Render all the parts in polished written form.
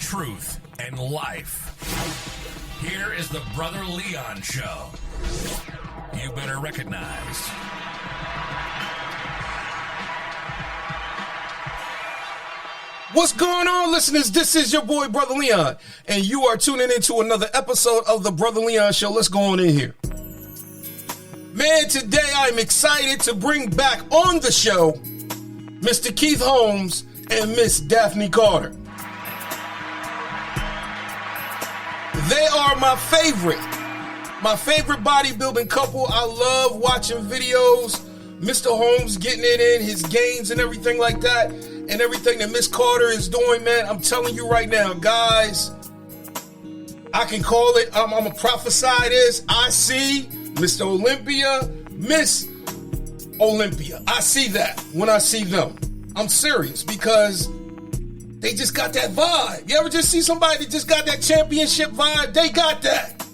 truth, and life. Here is the Brother Leon Show. You better recognize. What's going on, listeners? This is your boy, Brother Leon, and you are tuning into another episode of the Brother Leon Show. Let's go on in here. Man, today I'm excited to bring back on the show Mr. Keith Holmes and Miss Daphney Carter. They are my favorite bodybuilding couple. I love watching videos. Mr. Holmes getting it in, his gains and everything like that, and everything that Miss Carter is doing, man. I'm telling you right now, guys, I can call it. I'm going to prophesy this. I see Mr. Olympia, Miss Olympia. I see that when I see them. I'm serious because they just got that vibe. You ever just see somebody that just got that championship vibe? They got that.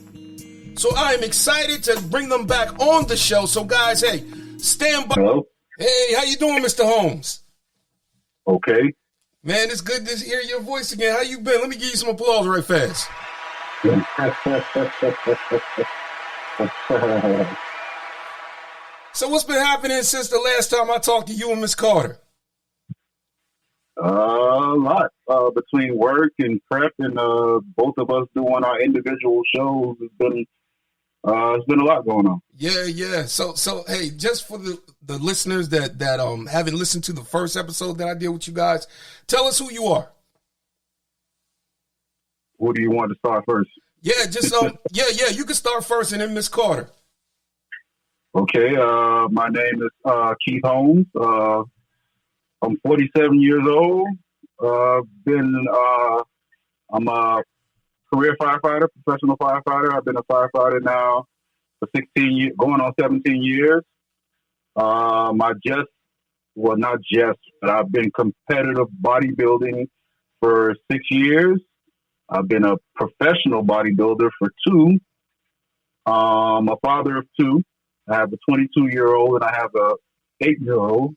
So I am excited to bring them back on the show. So guys, hey, stand by. Hello. Hey, how you doing, Mr. Holmes? Okay. Man, it's good to hear your voice again. How you been? Let me give you some applause right fast. So what's been happening since the last time I talked to you and Miss Carter? A lot. Between work and prep and both of us doing our individual shows, it's been a lot going on. Yeah. So hey, just for the listeners that haven't listened to the first episode that I did with you guys, tell us who you are. Who do you want to start first? Yeah, just you can start first and then Miss Carter. Okay, my name is Keith Holmes. I'm 47 years old. I'm a career firefighter, professional firefighter. I've been a firefighter now for 16 years, going on 17 years. But I've been competitive bodybuilding for 6 years. I've been a professional bodybuilder for 2. I'm a father of 2. I have a 22-year-old and I have a 8-year-old.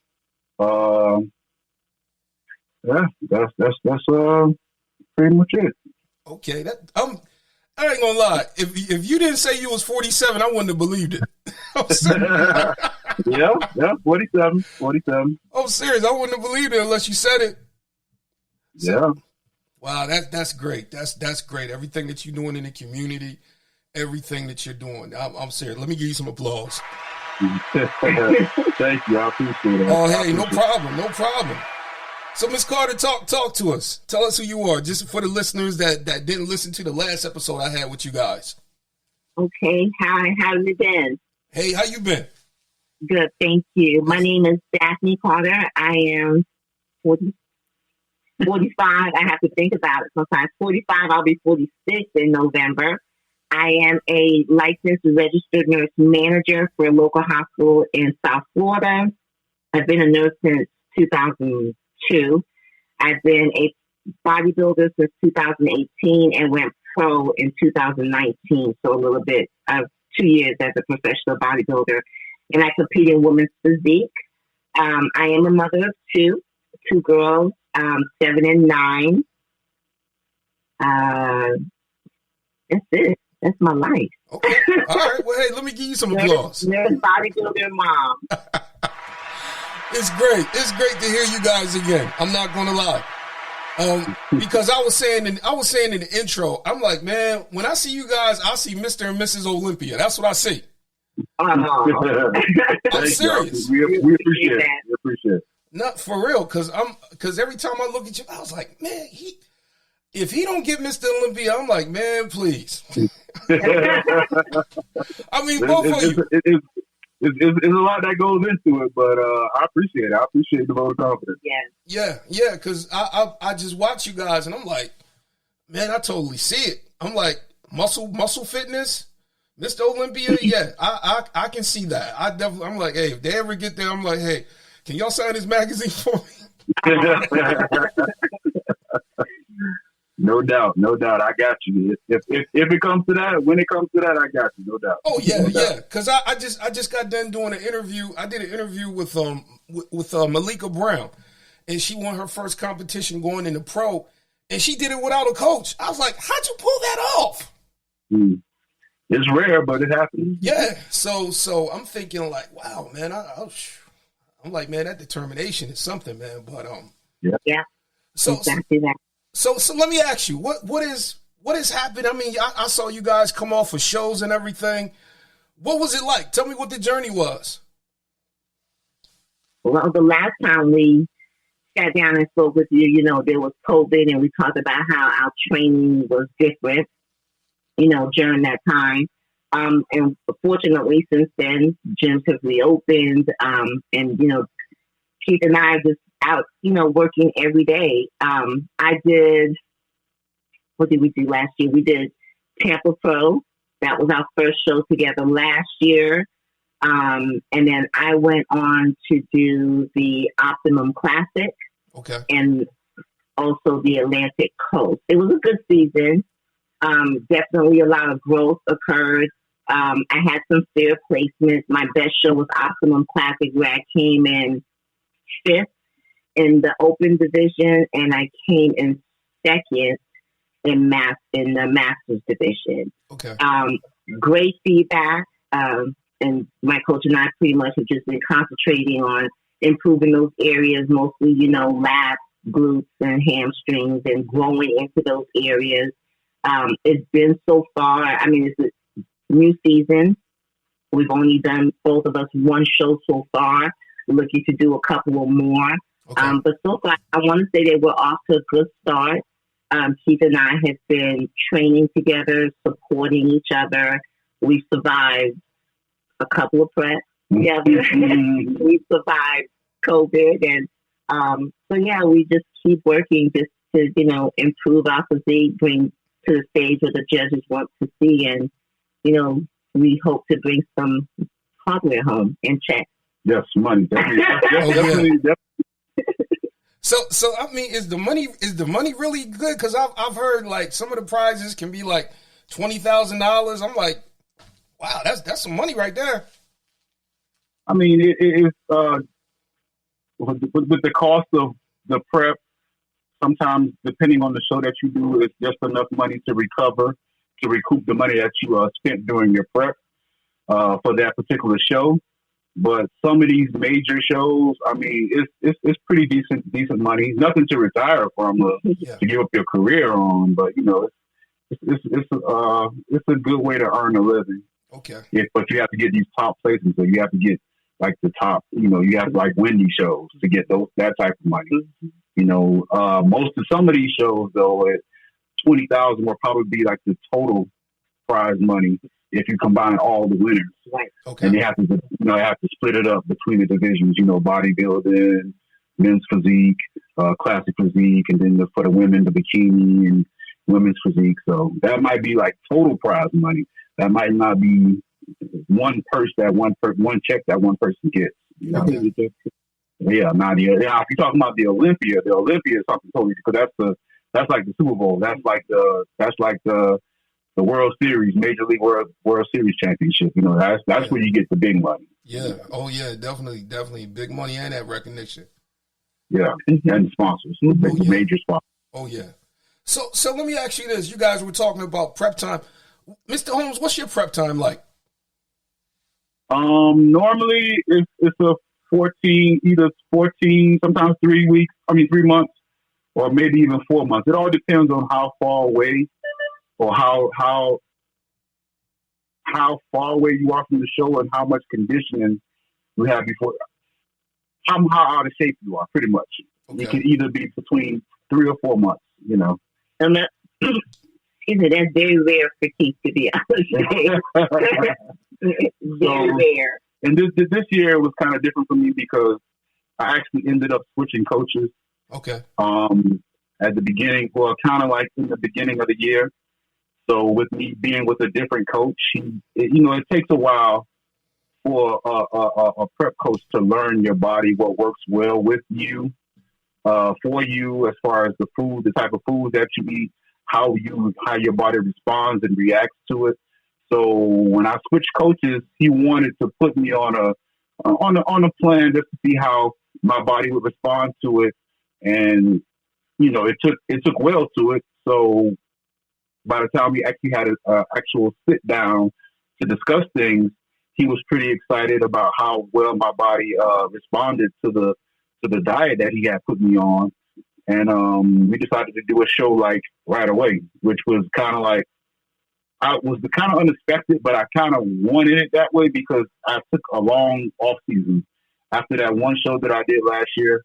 That's pretty much it. Okay, I ain't gonna lie. If you didn't say you was 47, I wouldn't have believed it. Yeah, 47. I'm serious. I wouldn't have believed it unless you said it. Yeah. Wow, that's great. That's great. Everything that you're doing in the community, everything that you're doing. I'm serious. Let me give you some applause. Thank you. I appreciate it. Oh, hey, no problem. So, Miss Carter, talk to us. Tell us who you are, just for the listeners that didn't listen to the last episode I had with you guys. Okay. Hi, how have you been? Hey, how you been? Good, thank you. My name is Daphney Carter. I am 45. I have to think about it sometimes. 45, I'll be 46 in November. I am a licensed registered nurse manager for a local hospital in South Florida. I've been a nurse since 2002. I've been a bodybuilder since 2018 and went pro in 2019. So a little bit of 2 years as a professional bodybuilder. And I compete in women's physique. I am a mother of 2 girls, 7 and 9. That's it. That's my life. Okay. All right. Well, hey, let me give you some applause. Nurse bodybuilder mom. It's great. It's great to hear you guys again. I'm not gonna lie. Because I was saying in the intro, I'm like, man, when I see you guys, I see Mr. and Mrs. Olympia. That's what I see. I'm serious. We appreciate it. We appreciate it. Not for real, because every time I look at you, I was like, man, if he don't get Mr. Olympia, I'm like, man, please. I mean, both of you. It's a lot that goes into it, but I appreciate it. I appreciate the vote of confidence. Yeah, because I just watch you guys, and I'm like, man, I totally see it. I'm like, muscle fitness, Mr. Olympia, yeah, I can see that. I'm like, hey, if they ever get there, I'm like, hey, can y'all sign this magazine for me? No doubt. I got you. If it comes to that, when it comes to that, I got you. No doubt. Oh yeah, yeah. Because I just got done doing an interview. I did an interview with Malika Brown, and she won her first competition going into pro. and she did it without a coach. I was like, how'd you pull that off? It's rare, but it happens. Yeah. So I'm thinking like, wow, man. I'm like, man, that determination is something, man. But yeah. So exactly that. So let me ask you, what has happened? I mean, I saw you guys come off of shows and everything. What was it like? Tell me what the journey was. Well, the last time we sat down and spoke with you, there was COVID, and we talked about how our training was different, during that time. And fortunately, since then, gyms have reopened, and, Keith and I are just out, working every day. What did we do last year? We did Tampa Pro. That was our first show together last year. And then I went on to do the Optimum Classic. Okay. And also the Atlantic Coast. It was a good season. Definitely a lot of growth occurred. I had some fair placements. My best show was Optimum Classic, where I came in 5th in the open division, and I came in 2nd in the Masters division. Okay. Great feedback. And my coach and I pretty much have just been concentrating on improving those areas, mostly, lats, glutes, and hamstrings, and growing into those areas. It's been so far, it's a new season. We've only done, both of us, one show so far. We're looking to do a couple of more. Okay. But so far, I want to say that we're off to a good start. Keith and I have been training together, supporting each other. We survived a couple of preps together. We survived COVID. And we just keep working just to, improve our physique, bring to the stage where the judges want to see. And, we hope to bring some hardware home and check. Yes, money. Definitely. So is the money really good? Because I've heard like some of the prizes can be like $20,000. I'm like, wow, that's some money right there. I mean, it is with the cost of the prep. Sometimes, depending on the show that you do, it's just enough money to recoup the money that you spent during your prep for that particular show. But some of these major shows, it's pretty decent money. Nothing to retire from, to give up your career on. But it's a good way to earn a living. Okay. But you have to get these top places, so you have to get like the top. You have to like win these shows to get that type of money. Some of these shows though, at $20,000 will probably be like the total prize money if you combine all the winners. Right. Okay. And they have to split it up between the divisions. Bodybuilding, men's physique, classic physique, and then for the women, the bikini and women's physique. So that might be like total prize money. That might not be one check that one person gets. Yeah, if you're talking about the Olympia is something totally, because that's like the Super Bowl. That's like the World Series, Major League World Series championship. That's where you get the big money. Yeah. Oh yeah, definitely big money and that recognition. Yeah, and sponsors, major sponsors. Oh yeah. So let me ask you this: you guys were talking about prep time, Mr. Holmes. What's your prep time like? Normally it's a 14, sometimes 3 months, or maybe even 4 months. It all depends on how far away or how far away you are from the show and how much conditioning you have before, how out of shape you are, pretty much. Okay. It can either be between 3 or 4 months, And that's very rare for Keith to be out of shape. Very rare. And this year was kind of different for me because I actually ended up switching coaches. Okay. At the beginning, kind of like in the beginning of the year. So with me being with a different coach, it takes a while for a prep coach to learn your body, what works well with you, for you, as far as the food, the type of food that you eat, how your body responds and reacts to it. So when I switched coaches, he wanted to put me on a plan just to see how my body would respond to it. And it took well to it. So by the time we actually had an actual sit down to discuss things, he was pretty excited about how well my body responded to the diet that he had put me on. And we decided to do a show like right away, which was kind of like, I was kind of unexpected, but I kind of wanted it that way because I took a long off season after that one show that I did last year.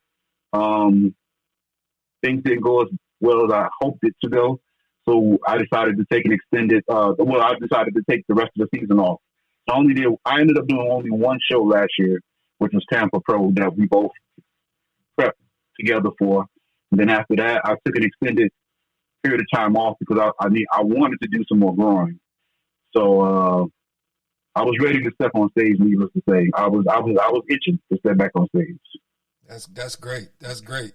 Things didn't go as well as I hoped it to go, so I decided to take an extended. I decided to take the rest of the season off. So I ended up doing only one show last year, which was Tampa Pro that we both prepped together for. And then after that, I took an extended period of time off because I wanted to do some more growing. So I was ready to step on stage. Needless to say, I was itching to step back on stage. That's great. That's great.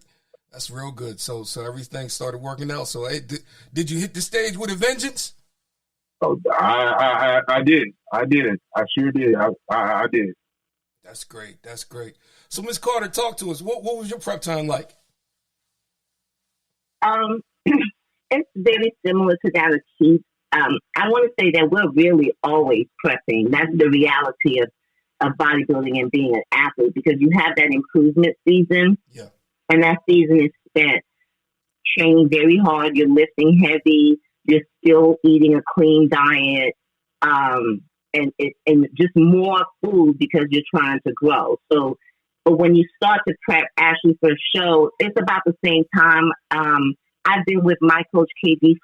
That's real good. So everything started working out. So hey, did you hit the stage with a vengeance? Oh, I did. I sure did. I did. That's great. That's great. So Ms. Carter, talk to us. What was your prep time like? It's very similar to that of Keith. I want to say that we're really always prepping. That's the reality of bodybuilding and being an athlete, because you have that improvement season. Yeah. And that season is spent training very hard. You're lifting heavy. You're still eating a clean diet, and just more food because you're trying to grow. So, but when you start to prep actually for a show, it's about the same time. I've been with my coach Kevin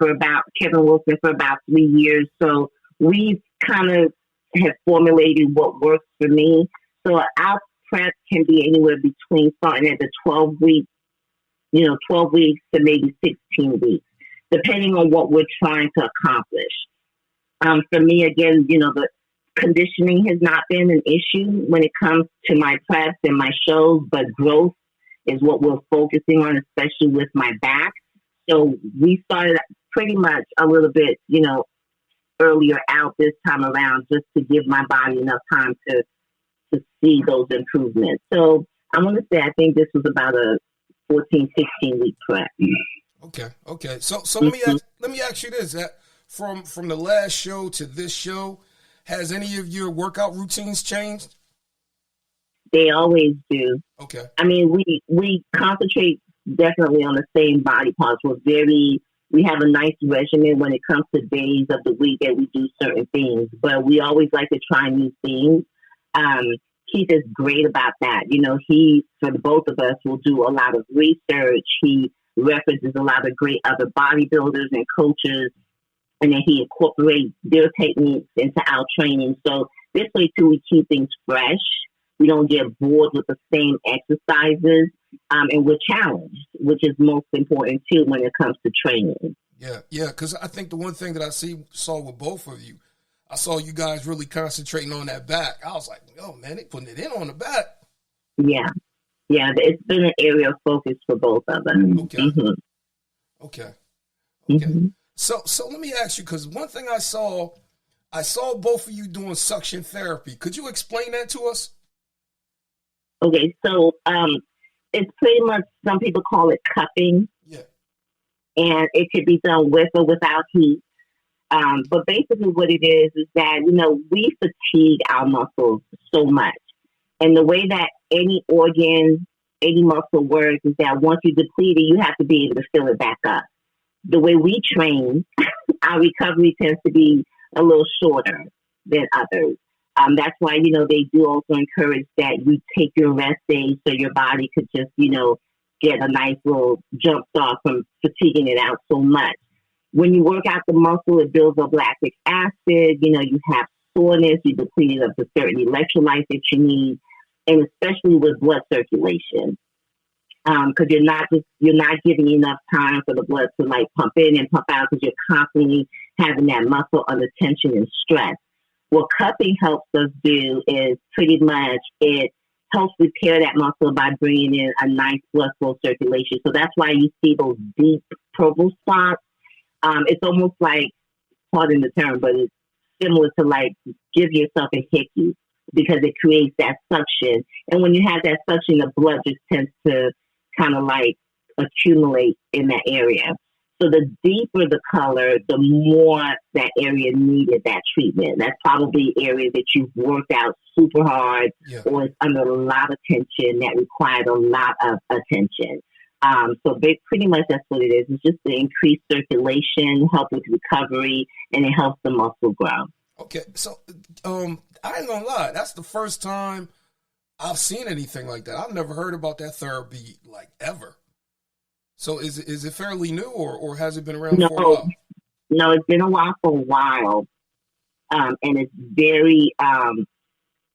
Wilson for about 3 years. So we kind of have formulated what works for me. So our prep can be anywhere between starting at the 12 weeks to maybe 16 weeks, depending on what we're trying to accomplish. For me, again, the conditioning has not been an issue when it comes to my preps and my shows, but growth is what we're focusing on, especially with my back. So we started pretty much a little bit, earlier out this time around, just to give my body enough time to see those improvements. So I want to say I think this was about a 14, 16-week prep. Okay. So let me ask you this: that from the last show to this show, has any of your workout routines changed? They always do. Okay. I mean, we concentrate definitely on the same body parts. We have a nice regimen when it comes to days of the week that we do certain things, but we always like to try new things. Keith is great about that. He, for the both of us, will do a lot of research. He references a lot of great other bodybuilders and coaches, and then he incorporates their techniques into our training. So this way, too, we keep things fresh. We don't get bored with the same exercises, and we're challenged, which is most important, too, when it comes to training. Yeah, because I think the one thing that I saw with both of you, I saw you guys really concentrating on that back. I was like, oh, man, they putting it in on the back. Yeah, it's been an area of focus for both of us. Okay. Mm-hmm. Okay. Mm-hmm. So let me ask you, because one thing I saw both of you doing suction therapy. Could you explain that to us? Okay, so it's pretty much, some people call it cupping. Yeah. And it could be done with or without heat. But basically what it is that, we fatigue our muscles so much. And the way that any organ, any muscle works is that once you deplete it, you have to be able to fill it back up. The way we train, our recovery tends to be a little shorter than others. That's why, they do also encourage that you take your rest days so your body could just, get a nice little jump start from fatiguing it out so much. When you work out the muscle, it builds up lactic acid. You have soreness, you deplete it of the certain electrolytes that you need, and especially with blood circulation. Because you're not giving enough time for the blood to pump in and pump out, because you're constantly having that muscle under tension and stress. What cupping helps us do is pretty much it helps repair that muscle by bringing in a nice blood flow circulation. So that's why you see those deep purple spots. It's almost like, pardon the term, but it's similar to give yourself a hickey, because it creates that suction. And when you have that suction, the blood just tends to kind of accumulate in that area. So the deeper the color, the more that area needed that treatment. That's probably an area that you've worked out super hard or is under a lot of tension that required a lot of attention. So pretty much that's what it is. It's just to increase circulation, help with recovery, and it helps the muscle grow. Okay, so I ain't gonna lie, that's the first time I've seen anything like that. I've never heard about that therapy like ever. So is it fairly new or has it been around for a while? No, it's been for a while, and it's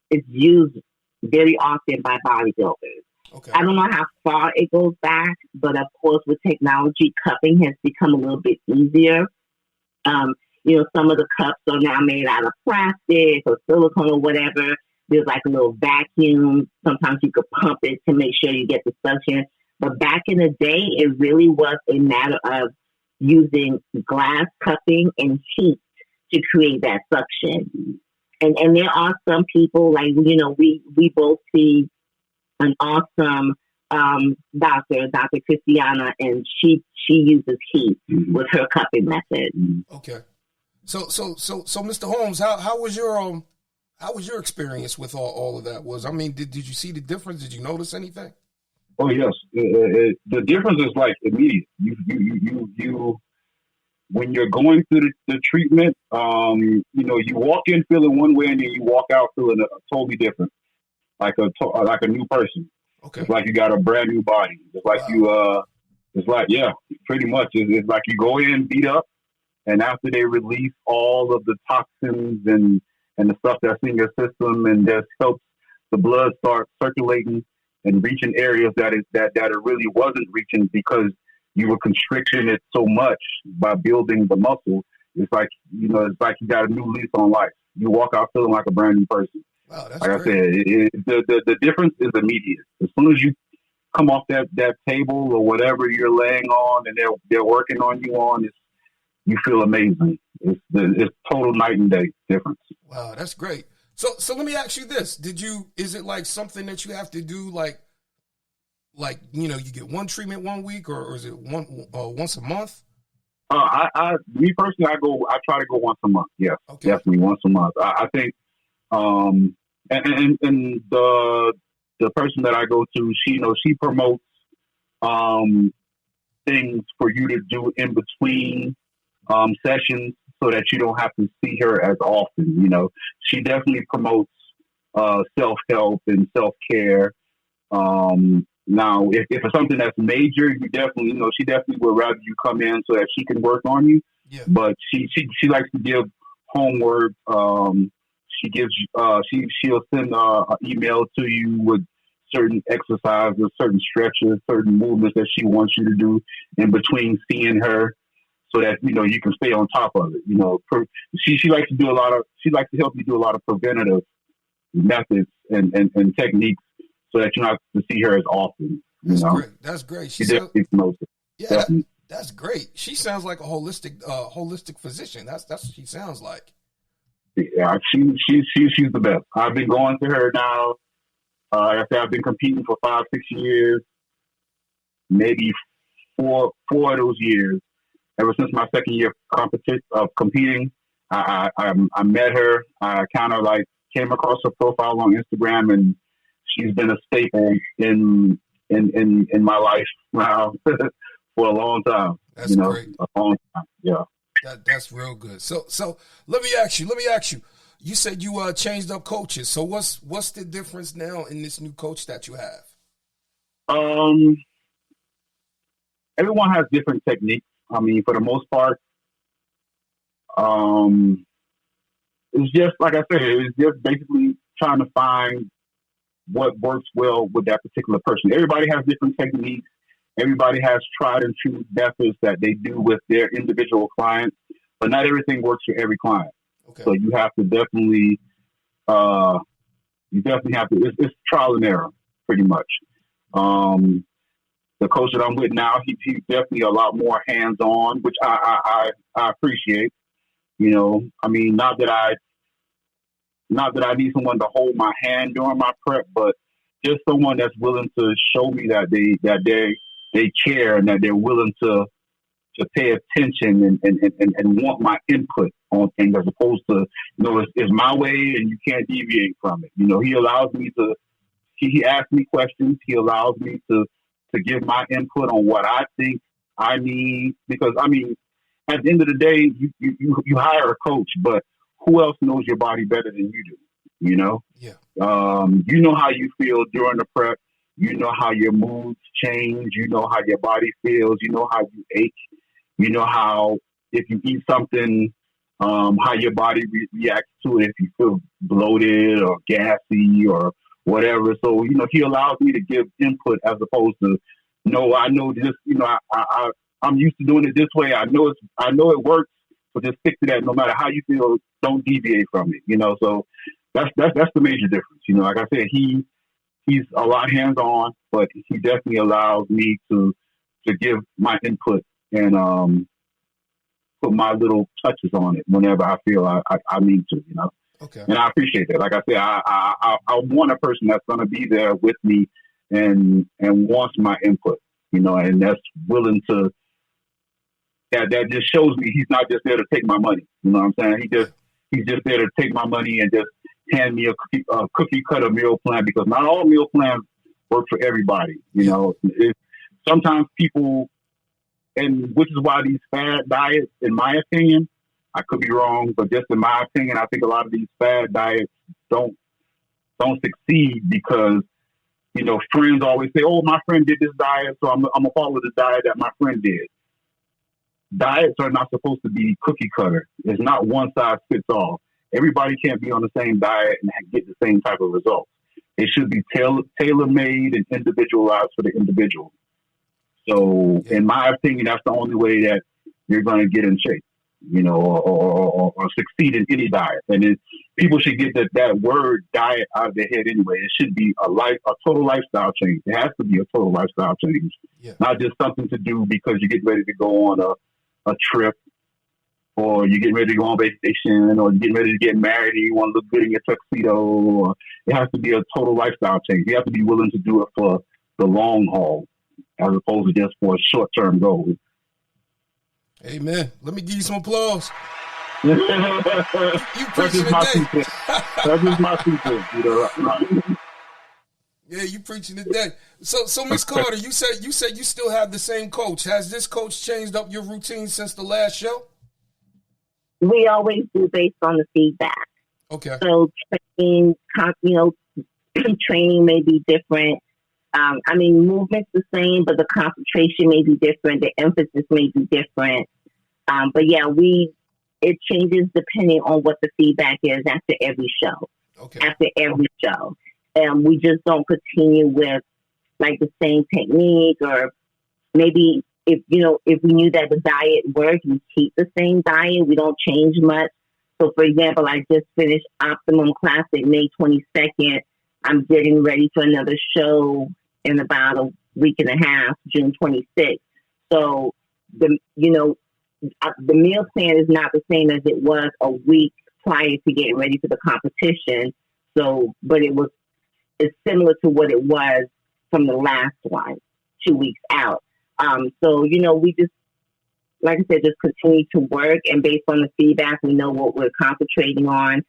it's used very often by bodybuilders. Okay. I don't know how far it goes back, but of course with technology, cupping has become a little bit easier. Some of the cups are now made out of plastic or silicone or whatever. There's like a little vacuum. Sometimes you could pump it to make sure you get the suction. But back in the day, it really was a matter of using glass cupping and heat to create that suction. And there are some people, like, we both see an awesome doctor, Dr. Christiana, and she uses heat with her cupping method. Okay. So Mr. Holmes, how was your experience with all of that? Did you see the difference? Did you notice anything? Oh yes, the difference is like immediate. You when you're going through the treatment, you walk in feeling one way and then you walk out feeling totally different, like a new person. Okay, it's like you got a brand new body. It's like it's like pretty much. It's like you go in beat up, and after they release all of the toxins and the stuff that's in your system, and just helps the blood start circulating and reaching areas that it really wasn't reaching because you were constricting it so much by building the muscle. It's like you got a new lease on life. You walk out feeling like a brand new person. Wow, that's like great. I said, the difference is immediate. As soon as you come off that table or whatever you're laying on, and they're working on you on, you feel amazing. It's total night and day difference. Wow, that's great. So let me ask you this: is it like something that you have to do like you get one treatment 1 week, or is it once a month? Me personally, I try to go once a month. Yes, okay. Definitely once a month. I think, and the person that I go to, she promotes things for you to do in between sessions, so that you don't have to see her as often. She definitely promotes self-help and self-care. Now, if it's something that's major, you definitely, she definitely would rather you come in so that she can work on you. Yeah. But she likes to give homework. She'll send an email to you with certain exercises, certain stretches, certain movements that she wants you to do in between seeing her, so that you can stay on top of it. She likes to she likes to help you do a lot of preventative methods and techniques, so that you don't have to see her as often. Great. That's great. She definitely promotes it. Yeah, that's great. She sounds like a holistic physician. That's what she sounds like. Yeah, she's the best. I've been going to her now. Like I said, I've been competing for 5-6 years, maybe four of those years. Ever since my second year of competing, I met her. I kind of came across her profile on Instagram, and she's been a staple in my life now for a long time. That's great. A long time. Yeah. That's real good. So let me ask you. You said you changed up coaches. So what's the difference now in this new coach that you have? Everyone has different techniques. For the most part, it's just like I said. It's just basically trying to find what works well with that particular person. Everybody has different techniques. Everybody has tried and true methods that they do with their individual clients, but not everything works for every client. Okay. So you have to definitely, it's trial and error pretty much. The coach that I'm with now, he's definitely a lot more hands-on, which I appreciate. Not that I need someone to hold my hand during my prep, but just someone that's willing to show me that they care and that they're willing to pay attention and want my input on things, as opposed to, it's my way and you can't deviate from it. He allows me to, he asks me questions. He allows me to give my input on what I think I need, because at the end of the day, you hire a coach, but who else knows your body better than you do? Yeah. You know how you feel during the prep. You know how your moods change. You know how your body feels. You know how you ache. You know how, if you eat something, how your body reacts to it, if you feel bloated or gassy or whatever. So, he allows me to give input, as opposed to, no, I know this, I'm used to doing it this way. I know it works, so just stick to that. No matter how you feel, don't deviate from it. So that's the major difference. Like I said, he's a lot hands-on, but he definitely allows me to give my input and put my little touches on it whenever I feel I need to. Okay. And I appreciate that. Like I said, I want a person that's going to be there with me and wants my input, and that's willing to. That just shows me he's not just there to take my money. You know what I'm saying? He's just there to take my money and just hand me a cookie cutter meal plan, because not all meal plans work for everybody. Sometimes people, and which is why these fad diets, in my opinion, I could be wrong, but just in my opinion, I think a lot of these fad diets don't succeed because, friends always say, "Oh, my friend did this diet, so I'm gonna follow the diet that my friend did." Diets are not supposed to be cookie cutter. It's not one size fits all. Everybody can't be on the same diet and get the same type of results. It should be tailor-made and individualized for the individual. So, in my opinion, that's the only way that you're going to get in shape, or succeed in any diet. And people should get that word diet out of their head anyway. It should be a total lifestyle change. It has to be a total lifestyle change, not just something to do because you get ready to go on a trip, or you get ready to go on vacation, or you get ready to get married and you want to look good in your tuxedo. It has to be a total lifestyle change. You have to be willing to do it for the long haul, as opposed to just for a short-term goal. Amen. Let me give you some applause. You preaching today. That's just my secret. Yeah, you preaching today. So Miss Carter, you said you still have the same coach. Has this coach changed up your routine since the last show? We always do based on the feedback. Okay. So training, training may be different. Movement's the same, but the concentration may be different. The emphasis may be different. But yeah, it changes depending on what the feedback is after every show. Okay. After every show. We just don't continue with like the same technique, or maybe if we knew that the diet worked, we keep the same diet. We don't change much. So for example, I just finished Optimum Classic May 22nd. I'm getting ready for another show in about a week and a half, June 26th. So the meal plan is not the same as it was a week prior to getting ready for the competition. So, but it's similar to what it was from the last one, 2 weeks out. So, we just, like I said, just continue to work, and based on the feedback, we know what we're concentrating on.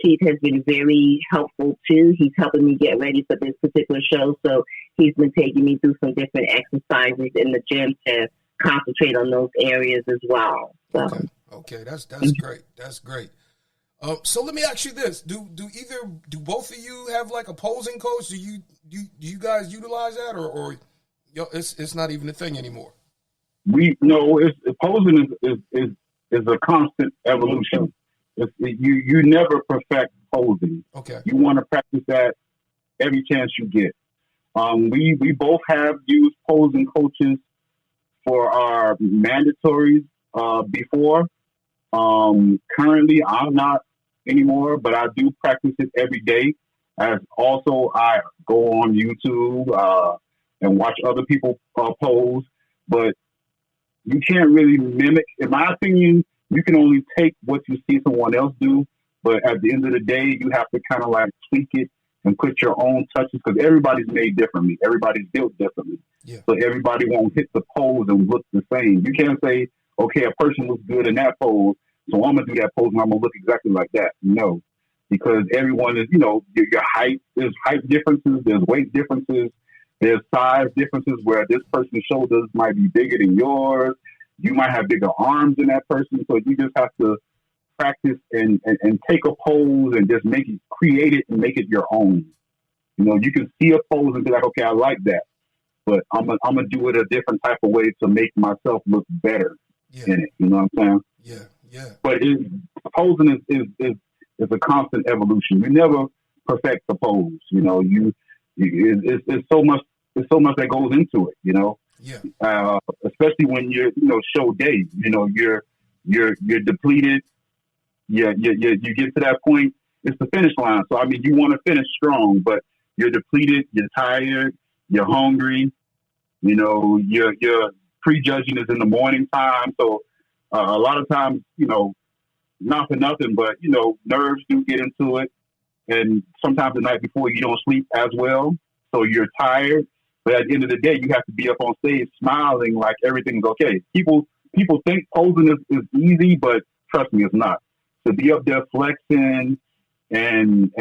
Keith has been very helpful too. He's helping me get ready for this particular show. So he's been taking me through some different exercises in the gym to concentrate on those areas as well. So. Okay. That's great. That's great. So let me ask you this: Do both of you have like a posing coach? Do you guys utilize that, or it's not even a thing anymore? Posing is a constant evolution. You never perfect posing. Okay. You want to practice that every chance you get. We both have used posing coaches for our mandatories before. Currently, I'm not anymore, but I do practice it every day. As also, I go on YouTube and watch other people pose, but you can't really mimic. In my opinion, you can only take what you see someone else do, but at the end of the day, you have to kind of like tweak it and put your own touches, because everybody's made differently. Everybody's built differently. Yeah. So everybody won't hit the pose and look the same. You can't say, okay, a person looks good in that pose, so I'm going to do that pose and I'm going to look exactly like that. No, because everyone is, your height, there's height differences, there's weight differences, there's size differences where this person's shoulders might be bigger than yours. You might have bigger arms than that person. So you just have to practice and take a pose and just create it and make it your own. You can see a pose and be like, okay, I like that, but I'm gonna do it a different type of way to make myself look better in it. You know what I'm saying? Yeah, yeah. But posing is a constant evolution. You never perfect the pose. It's so much that goes into it. Yeah. Especially when you're show day. You're depleted. You get to that point. It's the finish line. So you want to finish strong, but you're depleted. You're tired. You're hungry. Your prejudging is in the morning time. So a lot of times, not for nothing, but nerves do get into it, and sometimes the night before you don't sleep as well, so you're tired. But at the end of the day, you have to be up on stage smiling like everything's okay. People think posing is easy, but trust me, it's not. To be up there flexing and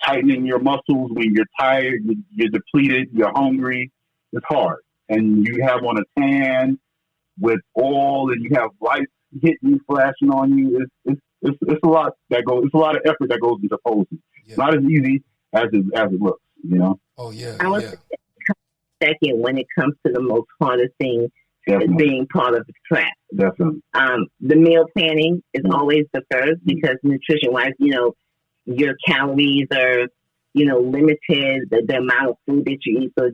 tightening your muscles when you're tired, you're depleted, you're hungry, it's hard. And you have on a tan with oil, and you have lights hitting you, flashing on you. It's a lot that goes. It's a lot of effort that goes into posing. Yeah. Not as easy as it looks. Oh yeah. I was second when it comes to the most hardest thing. Definitely. Is being part of the prep. Definitely. The meal planning is always the first, because nutrition-wise, your calories are, limited, the amount of food that you eat. So,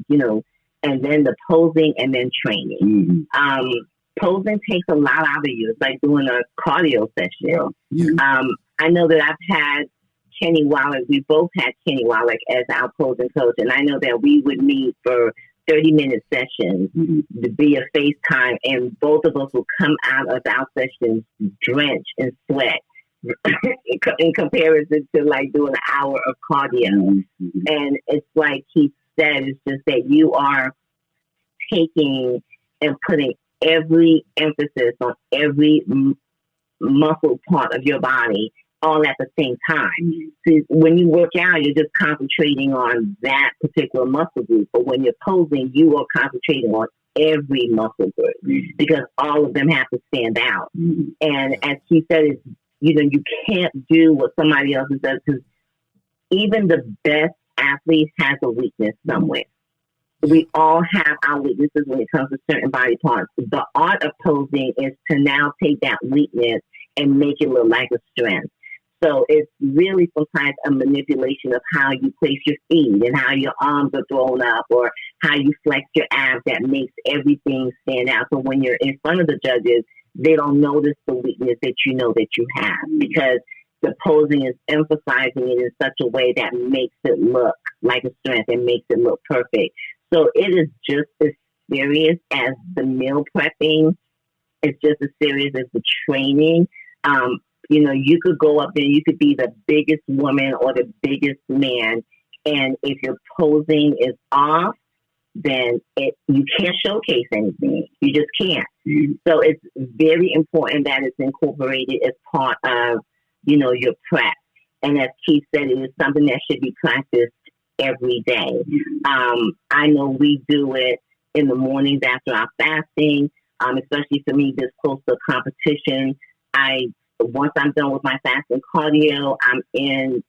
and then the posing and then training. Mm-hmm. Posing takes a lot out of you. It's like doing a cardio session. Yeah. I know that I've had Kenny Wallach. We both had Kenny Wallach as our posing coach, and I know that we would meet for 30-minute sessions to be a FaceTime, and both of us will come out of our sessions drenched in sweat in comparison to like doing an hour of cardio. Mm-hmm. And it's like he said, it's just that you are taking and putting every emphasis on every muscle part of your body all at the same time. So when you work out, you're just concentrating on that particular muscle group. But when you're posing, you are concentrating on every muscle group, because all of them have to stand out. And as he said, you can't do what somebody else does, because even the best athlete has a weakness somewhere. We all have our weaknesses when it comes to certain body parts. The art of posing is to now take that weakness and make it look like a strength. So it's really sometimes a manipulation of how you place your feet and how your arms are thrown up, or how you flex your abs, that makes everything stand out. So when you're in front of the judges, they don't notice the weakness that you know that you have, because the posing is emphasizing it in such a way that makes it look like a strength and makes it look perfect. So it is just as serious as the meal prepping. It's just as serious as the training. You could go up there, you could be the biggest woman or the biggest man, and if your posing is off, then you can't showcase anything. You just can't. So it's very important that it's incorporated as part of, your prep. And as Keith said, it is something that should be practiced every day. I know we do it in the mornings after our fasting, especially for me this close to competition. Once I'm done with my fasting cardio, I'm in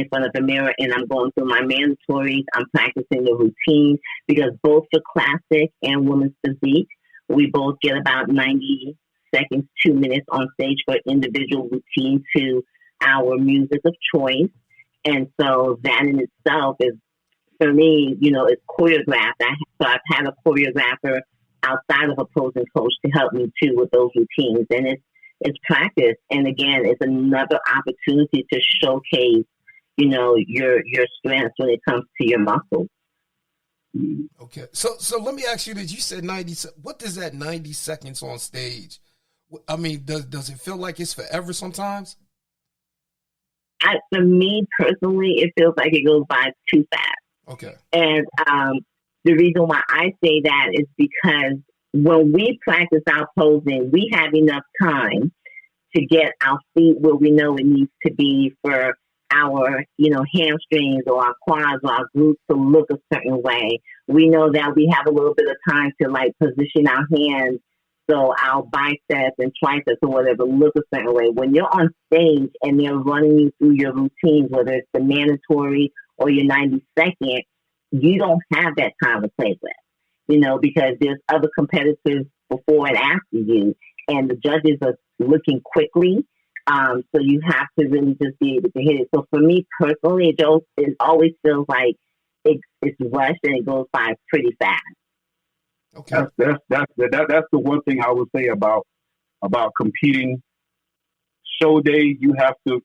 front of the mirror, and I'm going through my mandatories. I'm practicing the routine, because both for classic and women's physique, we both get about 90 seconds, 2 minutes on stage for individual routine to our music of choice. And so that in itself is, for me, it's choreographed. So I've had a choreographer outside of a posing coach to help me too with those routines. And it's practice. And again, it's another opportunity to showcase, your strengths when it comes to your muscles. Okay. So let me ask you this. You said 90. What does that 90 seconds on stage? I mean, does it feel like it's forever sometimes? For me personally, it feels like it goes by too fast. Okay. And the reason why I say that is because when we practice our posing, we have enough time to get our feet where we know it needs to be for our, hamstrings or our quads or our glutes to look a certain way. We know that we have a little bit of time to position our hands so our biceps and triceps or whatever look a certain way. When you're on stage and they're running you through your routines, whether it's the mandatory or your 90-second, you don't have that time to play with, because there's other competitors before and after you, and the judges are looking quickly. So you have to really just be able to hit it. So for me personally, it always feels like it's rushed and it goes by pretty fast. Okay. That's the one thing I would say about competing. Show day, you have to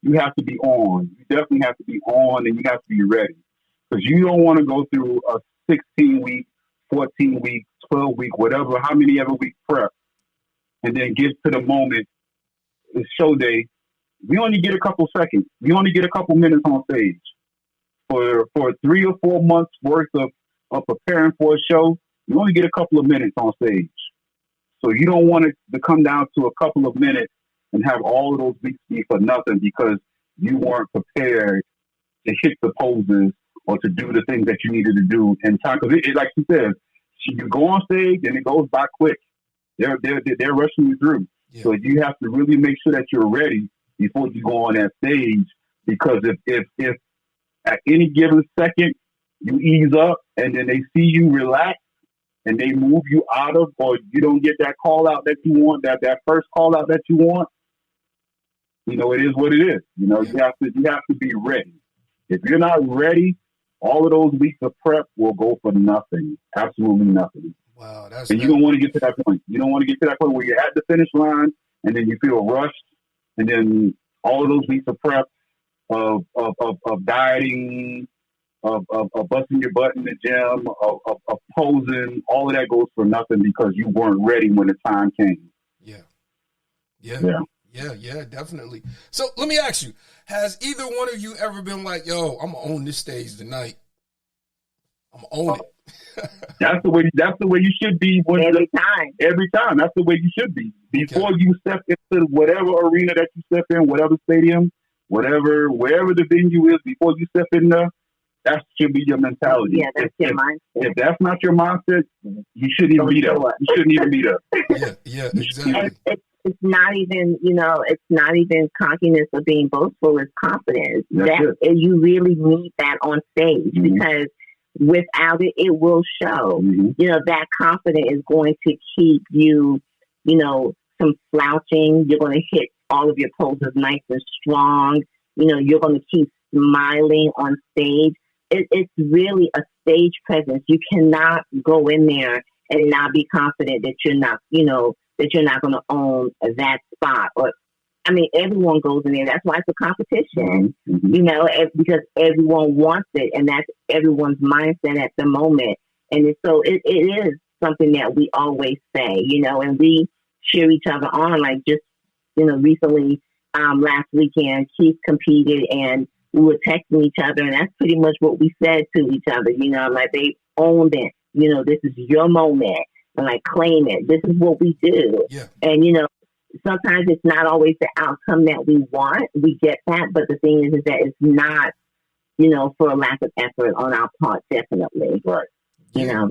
be on. You definitely have to be on, and you have to be ready, because you don't want to go through a 16-week, 14-week, 12-week, whatever, how many ever week prep, and then get to the moment. It's show day. We only get a couple seconds. We only get a couple minutes on stage. For 3 or 4 months worth of preparing for a show, you only get a couple of minutes on stage. So you don't want it to come down to a couple of minutes and have all of those weeks be for nothing because you weren't prepared to hit the poses or to do the things that you needed to do in time. Because it, like you said, you go on stage and it goes by quick. They're rushing you through. Yeah. So you have to really make sure that you're ready before you go on that stage, because if at any given second you ease up and then they see you relax and they move you out of, or you don't get that call out that you want, that first call out that you want, it is what it is. You have to be ready. If you're not ready, all of those weeks of prep will go for nothing. Absolutely nothing. Wow, and you don't want to get to that point. You don't want to get to that point where you're at the finish line and then you feel rushed, and then all of those weeks of prep of dieting, of busting your butt in the gym, of posing, all of that goes for nothing because you weren't ready when the time came. Yeah, definitely. So let me ask you, has either one of you ever been like, yo, I'm going to own this stage tonight? I'm going to own it. That's the way you should be. Every time. That's the way you should be. Before you step into whatever arena that you step in, whatever stadium, wherever the venue is, before you step in there, that should be your mentality. Yeah, that's your mindset. If that's not your mindset, you shouldn't even be there. You shouldn't even be there. Yeah, exactly. It's not even, it's not even cockiness or being boastful. It's confidence. You really need that on stage, because without it, it will show. That confidence is going to keep you, from slouching. You're going to hit all of your poses nice and strong. You're going to keep smiling on stage. It's really a stage presence. You cannot go in there and not be confident that you're not, that you're not going to own that spot. Or, everyone goes in there. That's why it's a competition, because everyone wants it, and that's everyone's mindset at the moment. And it is something that we always say, and we cheer each other on. Like just, recently, last weekend, Keith competed and we were texting each other, and that's pretty much what we said to each other. Like they owned it. This is your moment, and like claim it. This is what we do. Yeah. And sometimes it's not always the outcome that we want. We get that, but the thing is that it's not, for a lack of effort on our part. Definitely, right? Yeah.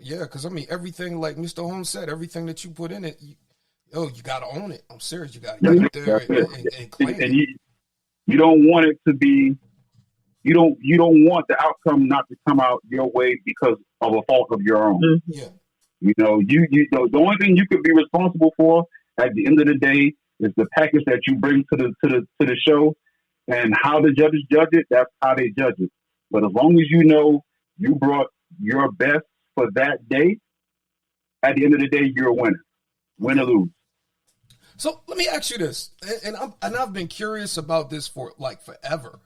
Because everything, like Mr. Holmes said, everything that you put in it, you got to own it. I'm serious. You got to get there and claim it. You don't want it to be. You don't want the outcome not to come out your way because of a fault of your own. Mm-hmm. Yeah. The only thing you could be responsible for at the end of the day is the package that you bring to the show, and how the judges judge it. That's how they judge it. But as long as you brought your best for that day, at the end of the day, you're a winner. Win or lose. So let me ask you this, and I've been curious about this for like forever.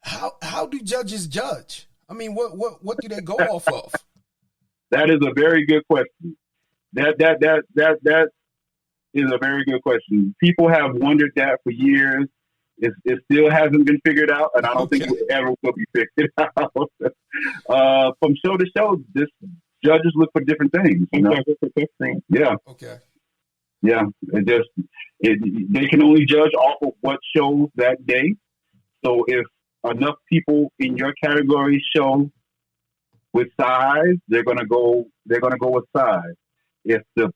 How do judges judge? What do they go off of? That is a very good question. That is a very good question. People have wondered that for years. It still hasn't been figured out, and I don't think it ever will be figured out. From show to show, judges look for different things. And judges are different. Yeah. Okay. Yeah. They can only judge off of what shows that day. So if enough people in your category show with size, they're gonna go with size. If the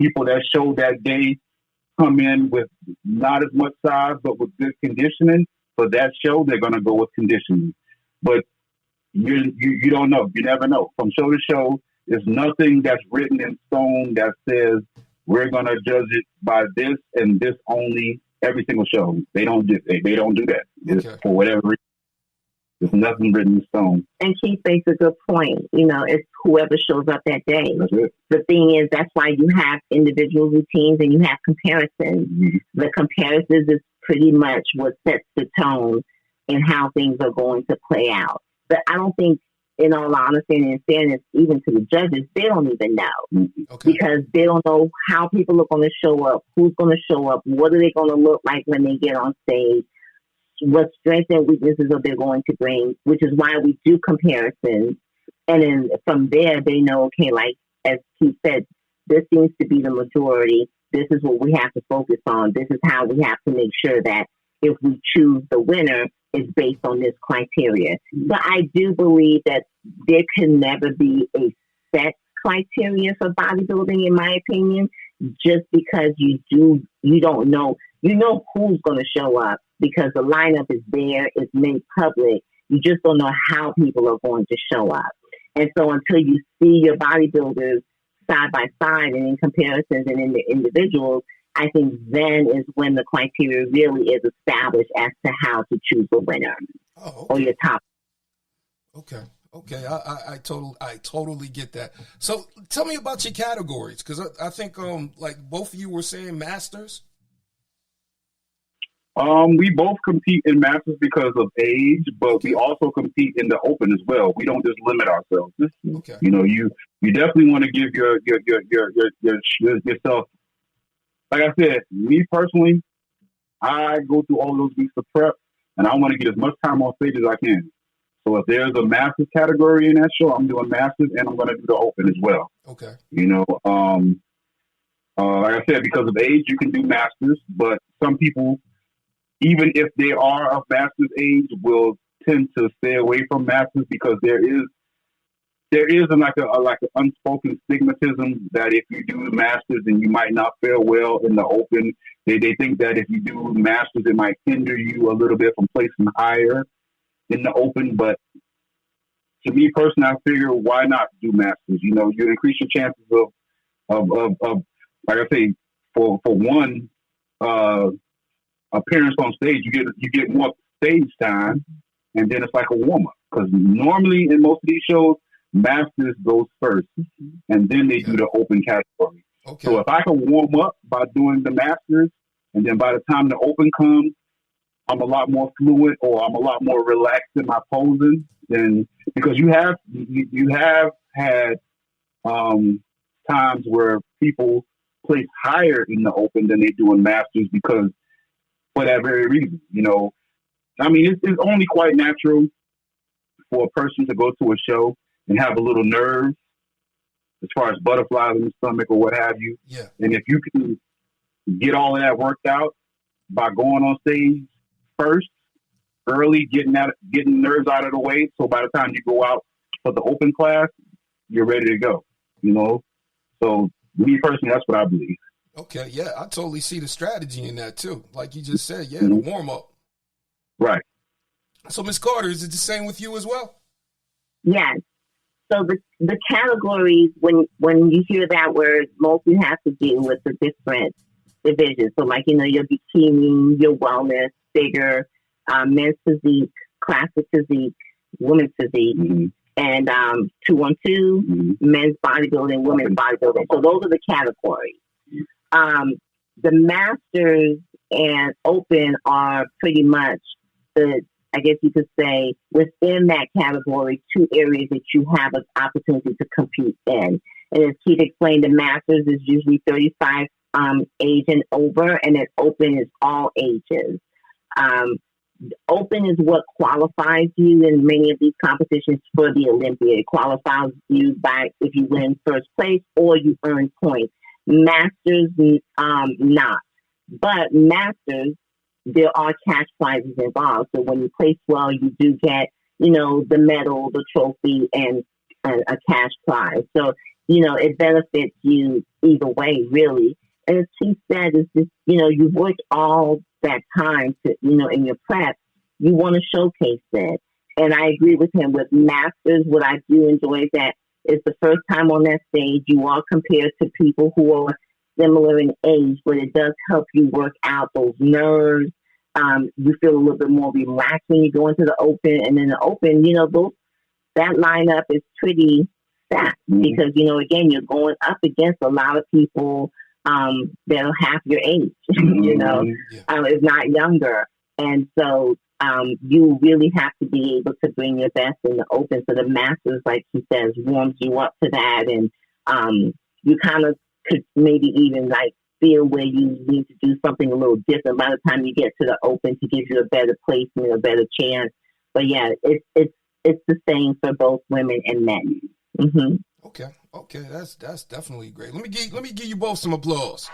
people that show that day come in with not as much size but with good conditioning for that show, they're gonna go with conditioning. But you don't know. You never know. From show to show, there's nothing that's written in stone that says we're gonna judge it by this and this only every single show. They don't do that. Okay. For whatever reason. There's nothing written in stone. And Keith makes a good point. It's whoever shows up that day. That's it. The thing is, that's why you have individual routines and you have comparisons. Mm-hmm. The comparisons is pretty much what sets the tone in how things are going to play out. But I don't think, in all honesty and in fairness, even to the judges, they don't even know. Okay. Because they don't know how people are going to show up, who's going to show up, what are they going to look like when they get on stage, what strengths and weaknesses are they going to bring, which is why we do comparisons. And then from there, they know, okay, like as Keith said, this seems to be the majority. This is what we have to focus on. This is how we have to make sure that if we choose the winner, it's based on this criteria. But I do believe that there can never be a set criteria for bodybuilding, in my opinion, just because you don't know. You know who's going to show up because the lineup is there, it's made public. You just don't know how people are going to show up. And so until you see your bodybuilders side by side and in comparisons and in the individuals, I think then is when the criteria really is established as to how to choose a winner or your top. Okay. I totally get that. So tell me about your categories, because I think like both of you were saying masters. We both compete in masters because of age, but we also compete in the open as well. We don't just limit ourselves. Okay. You definitely want to give yourself. Like I said, me personally, I go through all those weeks of prep, and I want to get as much time on stage as I can. So if there's a masters category in that show, I'm doing masters, and I'm going to do the open as well. Okay. Like I said, because of age, you can do masters, but some people, even if they are of master's age, will tend to stay away from masters because there is like an unspoken stigmatism that if you do masters then you might not fare well in the open. They think that if you do masters, it might hinder you a little bit from placing higher in the open. But to me personally, I figure why not do masters? You increase your chances of like I say, for one appearance on stage, you get more stage time, and then it's like a warm up. Because normally in most of these shows, masters goes first, and then they do the open category. Okay. So if I can warm up by doing the masters, and then by the time the open comes, I'm a lot more fluid or I'm a lot more relaxed in my posing. Then because you have had times where people place higher in the open than they do in masters because for that very reason. I mean, it's only quite natural for a person to go to a show and have a little nerve as far as butterflies in the stomach or what have you. Yeah. And if you can get all of that worked out by going on stage first, early, getting nerves out of the way, so by the time you go out for the open class, you're ready to go. So me personally, that's what I believe. Okay, yeah, I totally see the strategy in that too. Like you just said, Mm-hmm. the warm up. Right. So, Ms. Carter, is it the same with you as well? Yes. So the categories, when you hear that word, mostly have to do with the different divisions. So like, your bikini, your wellness, figure, men's physique, classic physique, women's physique, Mm-hmm. and 2-on-2, Mm-hmm. men's bodybuilding, women's bodybuilding. So those are the categories. The masters and open are pretty much I guess you could say, within that category, two areas that you have an opportunity to compete in. And as Keith explained, the masters is usually 35 age and over, and then open is all ages. Open is what qualifies you in many of these competitions for the Olympia. It qualifies you by if you win first place or you earn points. Masters, not. But Masters, there are cash prizes involved. So when you place well, you do get, the medal, the trophy, and a cash prize. So, it benefits you either way, really. And as she said, it's just, you've worked all that time to, in your prep, you want to showcase that. And I agree with him with Masters. What I do enjoy is that it's the first time on that stage. You are compared to people who are similar in age, but it does help you work out those nerves. You feel a little bit more relaxed when you go into the Open. And then the Open, that lineup is pretty stacked because, again, you're going up against a lot of people that are half your age, if not younger. And so you really have to be able to bring your best in the Open. So the Masters, like he says, warms you up to that. And you kind of could maybe even feel where you need to do something a little different by the time you get to the Open to give you a better placement, a better chance. But yeah, it's the same for both women and men. Mm-hmm. Okay, that's definitely great. Let me give you both some applause.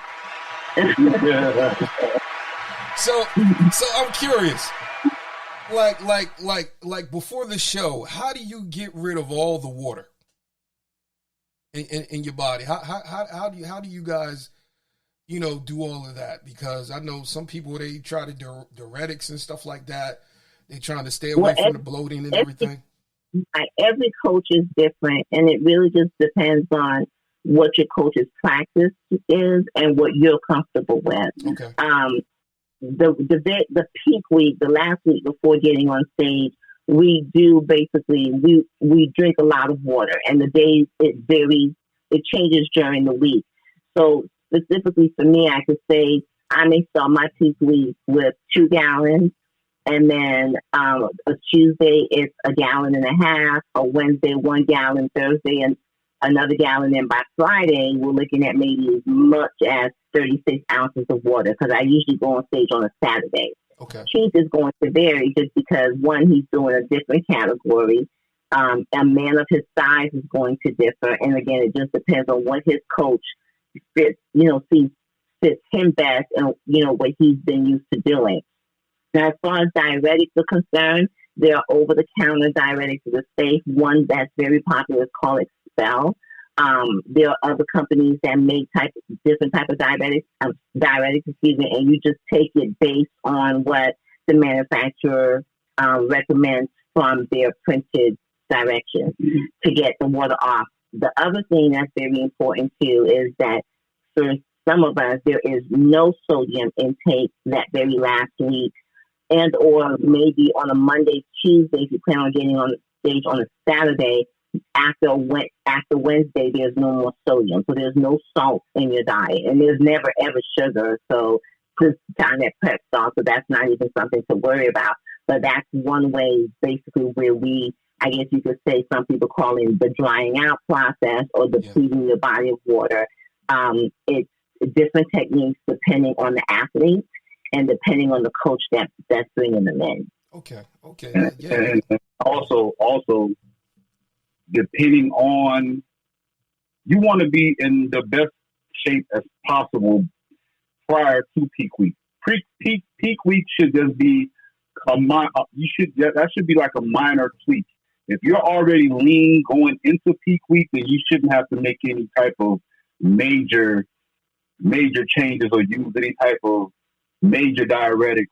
So I'm curious. Like before the show, how do you get rid of all the water in your body? How do you guys, do all of that? Because I know some people, they try to do diuretics and stuff like that. They're trying to stay away from the bloating and everything. Every coach is different, and it really just depends on what your coach's practice is and what you're comfortable with. Okay. The peak week, the last week before getting on stage, we do basically we drink a lot of water, and the days it changes during the week. So specifically for me, I could say I may start my peak week with 2 gallons. And then a Tuesday, it's 1.5 gallons. A Wednesday, 1 gallon. Thursday, and another gallon. And by Friday, we're looking at maybe as much as 36 ounces of water because I usually go on stage on a Saturday. Okay. Keith is going to vary just because, one, he's doing a different category. A man of his size is going to differ. And again, it just depends on what his coach fits him best and, what he's been used to doing. Now, as far as diuretics are concerned, there are over-the-counter diuretics that are safe. One that's very popular is called Expel. There are other companies that make different type of diuretics, and you just take it based on what the manufacturer recommends from their printed directions to get the water off. The other thing that's very important too is that for some of us, there is no sodium intake that very last week. And or maybe on a Monday, Tuesday, if you plan on getting on stage on a Saturday, after Wednesday, there's no more sodium. So there's no salt in your diet. And there's never, ever sugar. So this time that prep starts, so that's not even something to worry about. But that's one way, basically, where I guess you could say some people call it the drying out process or depleting your body of water. It's different techniques depending on the athlete. And depending on the coach that's bringing them in. Okay. Yeah. And also depending on, you want to be in the best shape as possible prior to peak week. Peak week should just be that should be like a minor tweak. If you're already lean going into peak week, then you shouldn't have to make any type of major changes or use any type of major diuretics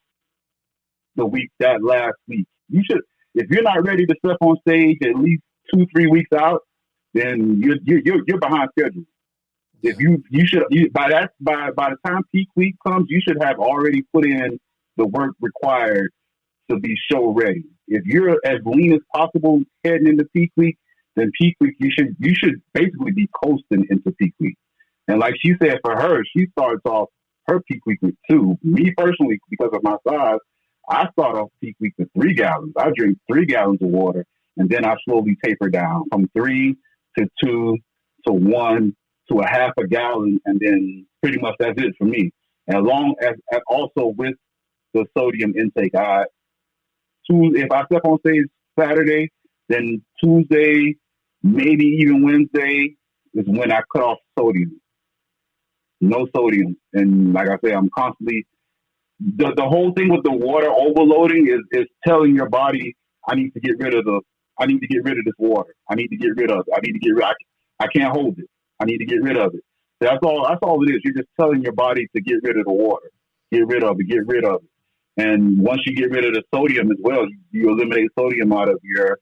that last week. You should, if you're not ready to step on stage at least 2-3 weeks out, then you're behind schedule. If by the time peak week comes, you should have already put in the work required to be show ready. If you're as lean as possible heading into peak week, then peak week you should basically be coasting into peak week. And like she said, for her, she starts off her peak week with 2. Me personally, because of my size, I start off peak week with 3 gallons. I drink 3 gallons of water, and then I slowly taper down from 3 to 2 to 1 to 1/2 gallon, and then pretty much that's it for me. As long as also with the sodium intake. If I step on stage Saturday, then Tuesday, maybe even Wednesday is when I cut off sodium. No sodium. And like I say, I'm constantly, the whole thing with the water overloading is telling your body, I need to get rid of this water. I need to get rid of it. I can't hold it. I need to get rid of it. That's all it is. You're just telling your body to get rid of the water. Get rid of it. And once you get rid of the sodium as well, you eliminate sodium out of your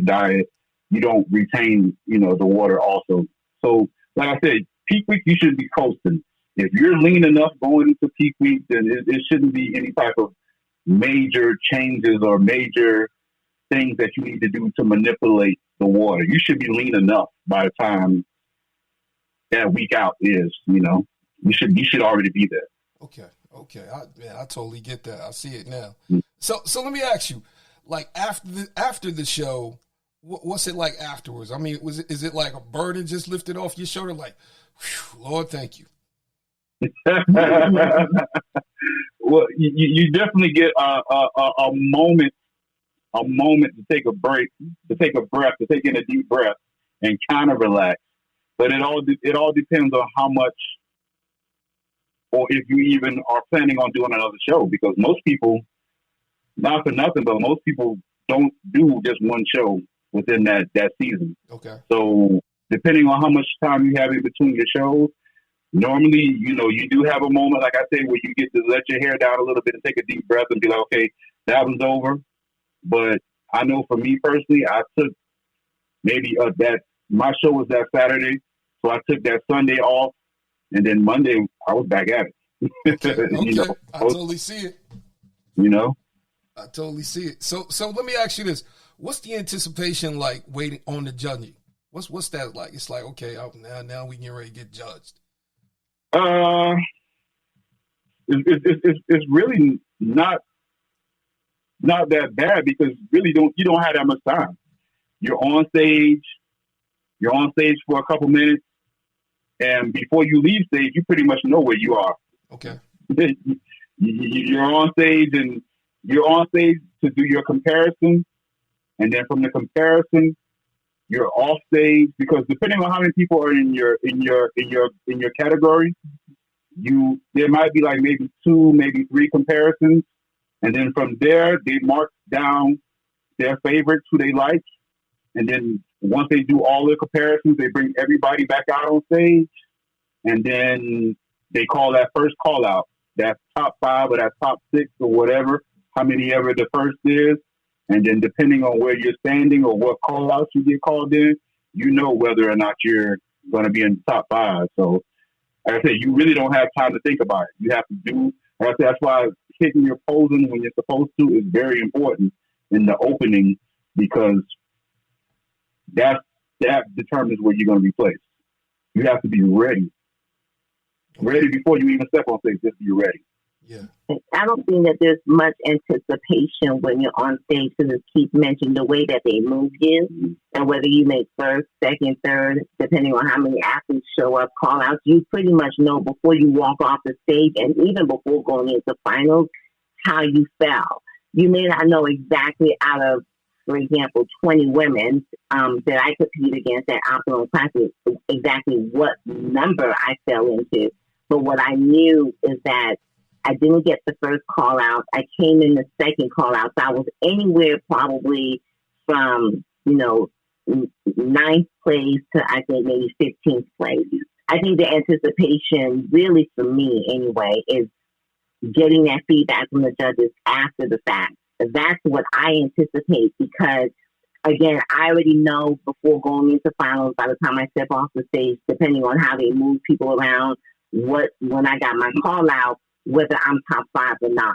diet. You don't retain, the water also. So, like I said, peak week, you should be coasting. If you're lean enough going into peak week, then it shouldn't be any type of major changes or major things that you need to do to manipulate the water. You should be lean enough by the time that week out is, you should already be there. Okay. I totally get that. I see it now. Mm-hmm. So let me ask you, like after the show, what's it like afterwards? I mean, is it like a burden just lifted off your shoulder? Like, whew, Lord, thank you. Well, you definitely get a moment to take a break, to take in a deep breath and kind of relax. But it all depends on how much, or if you even are planning on doing another show, because most people, not for nothing, but most people don't do just one show within that season. Okay. So depending on how much time you have in between your shows, normally, you do have a moment, like I said, where you get to let your hair down a little bit and take a deep breath and be like, okay, that one's over. But I know for me personally, I took maybe my show was that Saturday, so I took that Sunday off, and then Monday I was back at it. Okay. I totally see it. I totally see it. So let me ask you this: what's the anticipation like waiting on the judging? What's that like? It's like, okay, now we get ready to get judged. It's really not that bad, because really you don't have that much time. You're on stage for a couple minutes, and before you leave stage, you pretty much know where you are. Okay. You're on stage to do your comparison, and then from the comparison, you're off stage, because depending on how many people are in your category, there might be like maybe 2, maybe 3 comparisons, and then from there they mark down their favorites who they like, and then once they do all the comparisons, they bring everybody back out on stage, and then they call that first call out, that top 5 or that top 6 or whatever, how many ever the first is. And then depending on where you're standing or what call outs you get called in, whether or not you're going to be in the top 5. So, like I said, you really don't have time to think about it. You have to do, like I said, that's why hitting your posing when you're supposed to is very important in the opening, because that determines where you're going to be placed. You have to be ready. Ready before you even step on stage, just be ready. Yeah. I don't think that there's much anticipation when you're on stage, because as Keith mentioned, the way that they move you, and whether you make first, second, third, depending on how many athletes show up, call outs, you pretty much know before you walk off the stage, and even before going into finals, how you fell. You may not know exactly out of, for example, 20 women that I compete against at Optimum Classes, exactly what number I fell into. But what I knew is that I didn't get the first call out. I came in the second call out. So I was anywhere probably from, 9th place to I think maybe 15th place. I think the anticipation really for me anyway is getting that feedback from the judges after the fact. That's what I anticipate, because again, I already know before going into finals, by the time I step off the stage, depending on how they move people around, when I got my call out, whether I'm top 5 or not.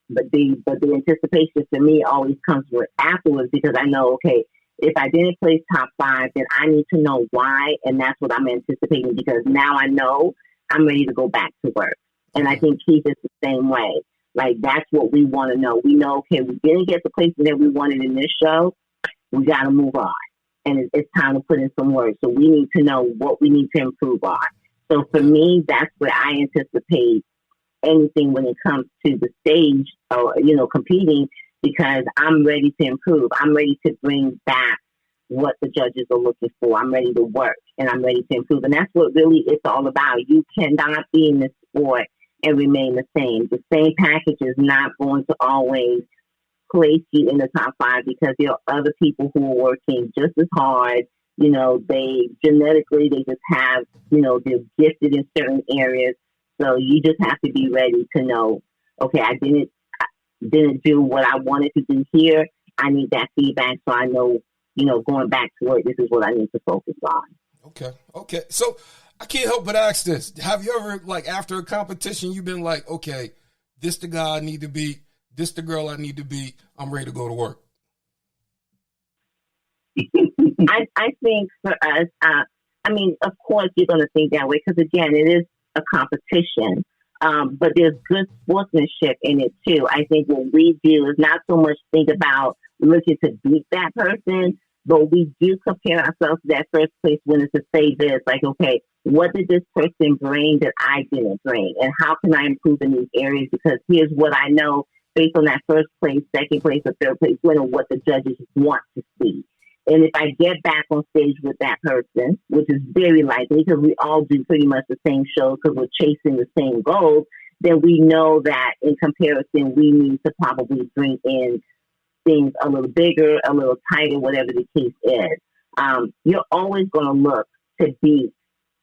But the anticipation for me always comes with afterwards, because I know, okay, if I didn't place top 5, then I need to know why, and that's what I'm anticipating, because now I know I'm ready to go back to work. And I think Keith is the same way. Like, that's what we want to know. We know, okay, we didn't get the placement that we wanted in this show. We got to move on. And it's time to put in some work. So we need to know what we need to improve on. So for me, that's where I anticipate anything when it comes to the stage or, competing, because I'm ready to improve. I'm ready to bring back what the judges are looking for. I'm ready to work and I'm ready to improve. And that's what really it's all about. You cannot be in this sport and remain the same. The same package is not going to always place you in the top 5, because there are other people who are working just as hard. They genetically, they just have, they're gifted in certain areas. So you just have to be ready to know, okay, I didn't do what I wanted to do here. I need that feedback so I know, going back to work, this is what I need to focus on. Okay. So I can't help but ask this. Have you ever, after a competition, you've been like, okay, this the guy I need to beat, this the girl I need to beat, I'm ready to go to work? I think for us, of course you're going to think that way, because again, it is a competition. But there's good sportsmanship in it too. I think what we do is not so much think about looking to beat that person, but we do compare ourselves to that first place winner to say this, okay, what did this person bring that I didn't bring? And how can I improve in these areas? Because here's what I know based on that first place, second place, or third place winner, what the judges want to see. And if I get back on stage with that person, which is very likely because we all do pretty much the same show because we're chasing the same goals, then we know that in comparison, we need to probably bring in things a little bigger, a little tighter, whatever the case is. You're always going to look to beat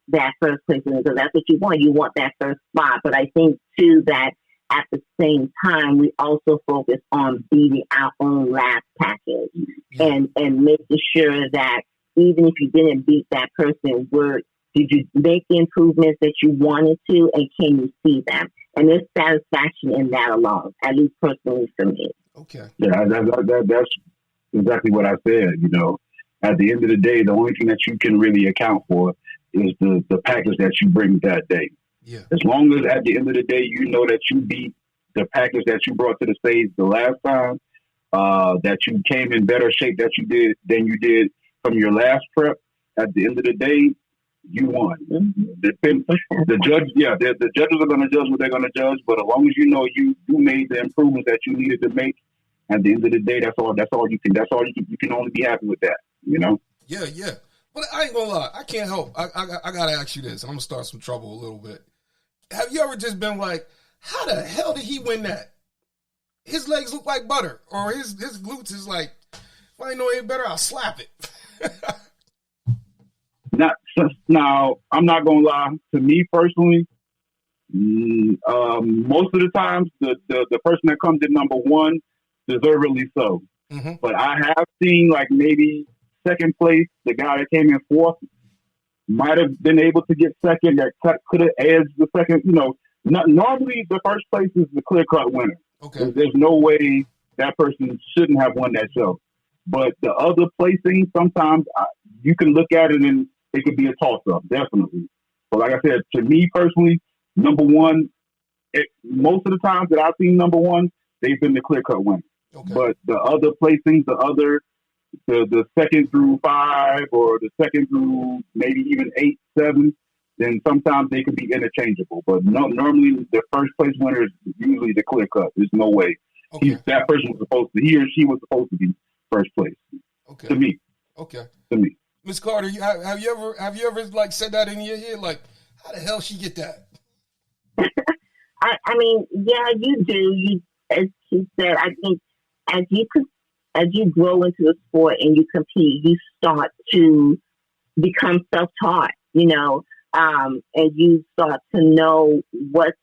that first place because that's what you want. You want that first spot. But I think, too, that at the same time, we also focus on beating our own last package and making sure that even if you didn't beat that person, did you make the improvements that you wanted to, and can you see them? And there's satisfaction in that alone, at least personally for me. Okay. Yeah, that's exactly what I said. At the end of the day, the only thing that you can really account for is the package that you bring that day. Yeah. As long as at the end of the day, you know that you beat the package that you brought to the stage the last time, that you came in better shape than you did from your last prep. At the end of the day, you won. The judges are going to judge what they're going to judge, but as long as you know you made the improvements that you needed to make, at the end of the day, that's all you can only be happy with that. Yeah. But I ain't gonna lie, I can't help. I gotta ask you this, and I'm gonna start some trouble a little bit. Have you ever just been like, how the hell did he win that? His legs look like butter, or his glutes is like, if I ain't know any better, I'll slap it. Now, I'm not gonna lie. To me personally, most of the times the person that comes in number one, deservedly so. Mm-hmm. But I have seen maybe second place, the guy that came in fourth might have been able to get second. That could have edged the second. Normally the first place is the clear-cut winner. Okay. There's no way that person shouldn't have won that show. But the other placing, sometimes you can look at it and it could be a toss-up, definitely. But like I said, to me personally, number one, most of the times that I've seen number one, they've been the clear-cut winner. Okay. But the other placings, the second through 5 or the second through maybe even 8, 7, then sometimes they can be interchangeable. But normally the first place winner is usually the clear cut. There's no way. Okay. That person he or she was supposed to be first place. Okay. To me. Okay. To me. Ms. Carter, have you ever said that in your head? How the hell she get that? Yeah, you do. As she said, I think as you grow into the sport and you compete, you start to become self-taught, and you start to know what's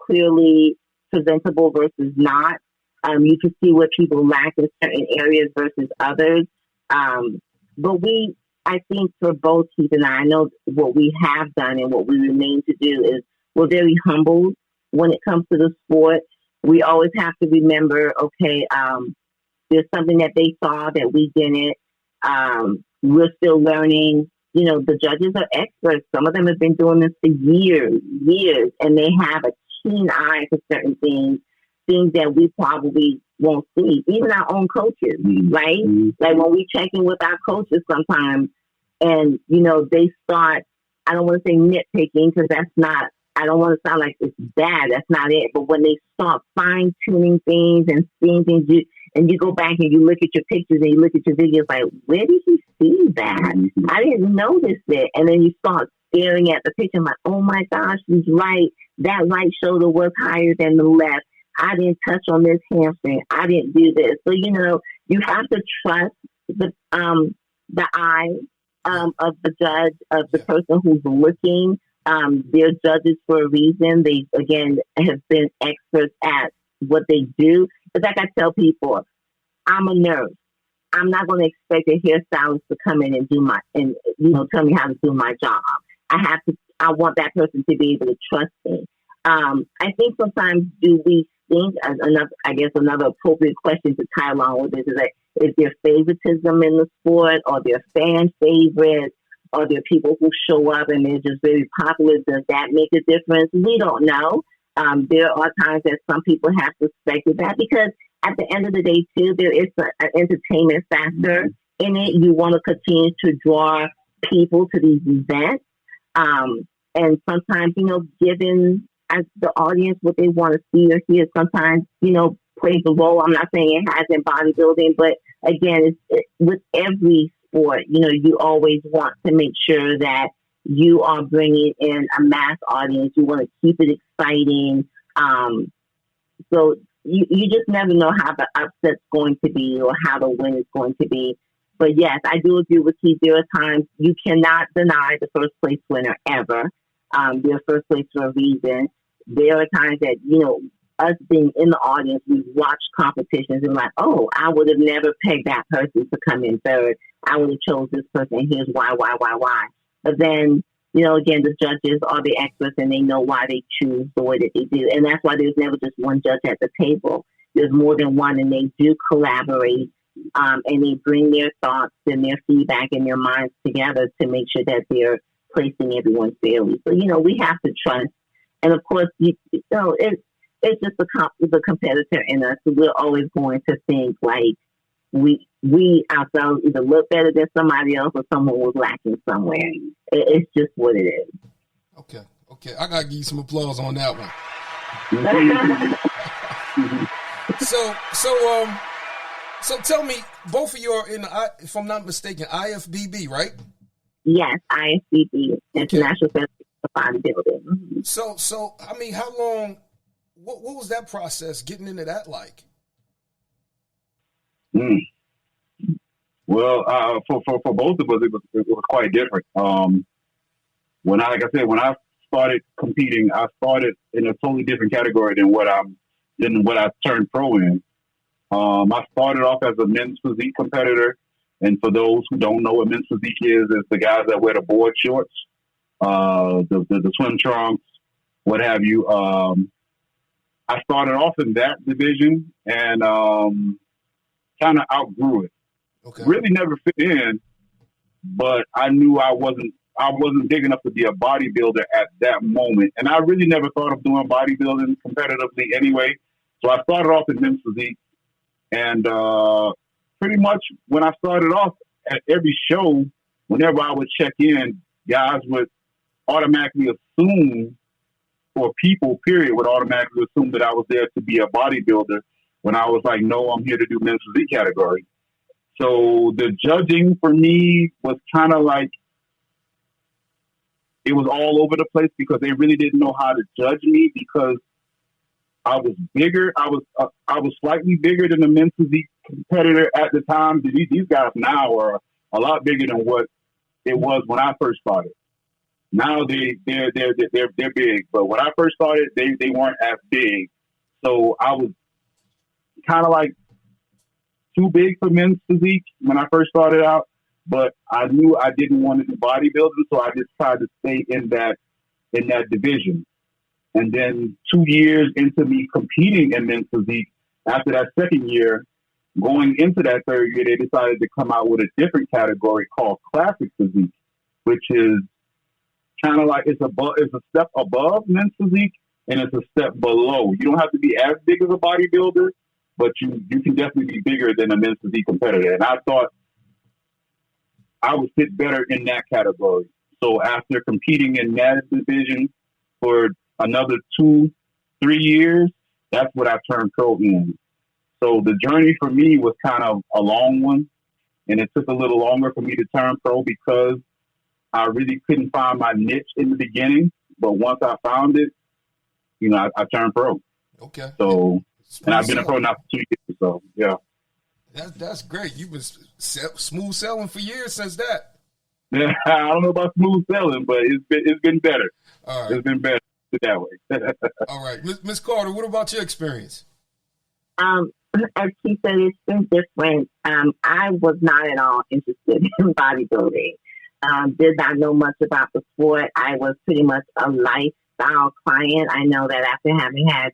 clearly presentable versus not. You can see what people lack in certain areas versus others. But I think for both Keith and I know what we have done and what we remain to do is we're very humble when it comes to the sport. We always have to remember, okay, there's something that they saw that we didn't. We're still learning. The judges are experts. Some of them have been doing this for years, and they have a keen eye for certain things that we probably won't see. Even our own coaches, right? Mm-hmm. Like when we check in with our coaches sometimes, and they start, I don't want to say nitpicking because that's not I don't want to sound like it's bad. That's not it. But when they start fine tuning things and seeing things, you go back and you look at your pictures and you look at your videos, like, where did he see that? I didn't notice it. And then you start staring at the picture, I'm like, oh my gosh, he's right. That right shoulder was higher than the left. I didn't touch on this hamstring. I didn't do this. So, you have to trust the eye of the judge, of the person who's looking. They're judges for a reason. They, again, have been experts at what they do. It's like I tell people, I'm a nurse. I'm not going to expect a hairstylist to come in and tell me how to do my job. I want that person to be able to trust me. I think sometimes do we think, another appropriate question to tie along with this is that, is there favoritism in the sport, or there fan favorites, or there are people who show up and they're just very popular? Does that make a difference? We don't know. There are times that some people have suspected that, because at the end of the day, too, there is an entertainment factor in it. You want to continue to draw people to these events. And sometimes, given as the audience what they want to see or hear, sometimes, plays a role. I'm not saying it has in bodybuilding, but again, it's with every sport, you always want to make sure that you are bringing in a mass audience. You want to keep it exciting. So you just never know how the upset's going to be or how the win is going to be. But yes, I do agree with Keith. There are times you cannot deny the first place winner ever. They're first place for a reason. There are times that, us being in the audience, we watch competitions and like, oh, I would have never pegged that person to come in third. I would have chose this person. Here's why. But then, again, the judges are the experts and they know why they choose the way that they do. And that's why there's never just one judge at the table. There's more than one, and they do collaborate. And they bring their thoughts and their feedback and their minds together to make sure that they're placing everyone fairly. So, we have to trust. And of course, it's just the competitor in us. We're always going to think like we ourselves either look better than somebody else or someone was lacking somewhere. It's just what it is. Okay. I got to give you some applause on that one. So tell me, both of you are in, if I'm not mistaken, IFBB, right? Yes, IFBB, International Federation of Bodybuilding. Mm-hmm. So I mean, how long? What was that process getting into that like? Well, for both of us, it was quite different. When I started competing, I started in a totally different category than what I turned pro in. I started off as a men's physique competitor, and for those who don't know what men's physique is the guys that wear the board shorts, the swim trunks, what have you. I started off in that division and kind of outgrew it. Okay. Really never fit in, but I knew I wasn't big enough to be a bodybuilder at that moment, and I really never thought of doing bodybuilding competitively anyway. So I started off in men's physique. And pretty much when I started off at every show, whenever I would check in, guys would automatically assume, or people, period, would automatically assume that I was there to be a bodybuilder when I was like, no, I'm here to do men's physique category. So the judging for me was kind of like, it was all over the place because they really didn't know how to judge me because I was bigger. I was slightly bigger than the men's physique competitor at the time. These guys now are a lot bigger than what it was when I first started. Now they're big, but when I first started, they weren't as big. So I was kind of like too big for men's physique when I first started out. But I knew I didn't want to do bodybuilding, so I just tried to stay in that division. And then 2 years into me competing in men's physique, after that second year, going into that third year, they decided to come out with a different category called classic physique, which is kind of like it's a step above men's physique and it's a step below. You don't have to be as big as a bodybuilder, but you can definitely be bigger than a men's physique competitor. And I thought I would fit better in that category. So after competing in that division for another 2-3 years, that's what I turned pro in. So the journey for me was kind of a long one, and it took a little longer for me to turn pro because I really couldn't find my niche in the beginning. But once I found it, I turned pro. Okay. So, Smooth and I've been a sailing. pro now for 2 years. So, yeah. That's great. You've been smooth sailing for years since that. I don't know about smooth sailing, but it's been better. All right. It's been better that way. All right. Miss Carter, what about your experience? As he said, it's been different. I was not at all interested in bodybuilding. Did not know much about the sport. I was pretty much a lifestyle client. I know that after having had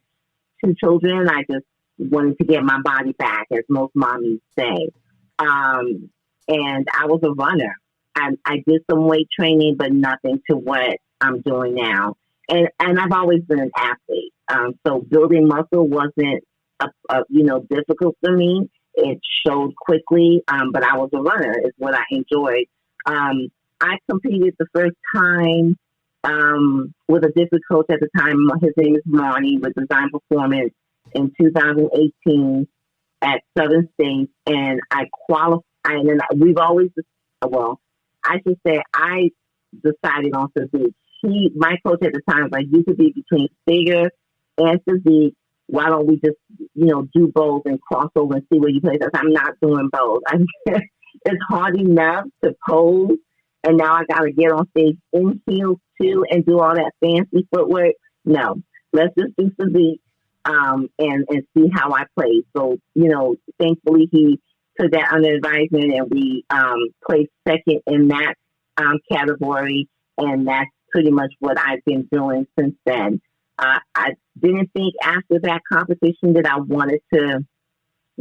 2 children, I just wanted to get my body back, as most mommies say. And I was a runner. I did some weight training, but nothing to what I'm doing now. And I've always been an athlete. So building muscle wasn't difficult for me. It showed quickly, but I was a runner is what I enjoyed. I competed the first time with a different coach at the time. His name is Marnie with Design Performance in 2018 at Southern States, and I qualified. And we've always, I should say, I decided on physique. My coach at the time was like, you could be between figure and physique. Why don't we just, do both and cross over and see where you place us? I'm not doing both. It's hard enough to pose, and now I got to get on stage in heels too and do all that fancy footwork. No, let's just do physique and see how I play. So, thankfully he took that under advisement, and we placed second in that category, and that's pretty much what I've been doing since then. I didn't think after that competition that I wanted to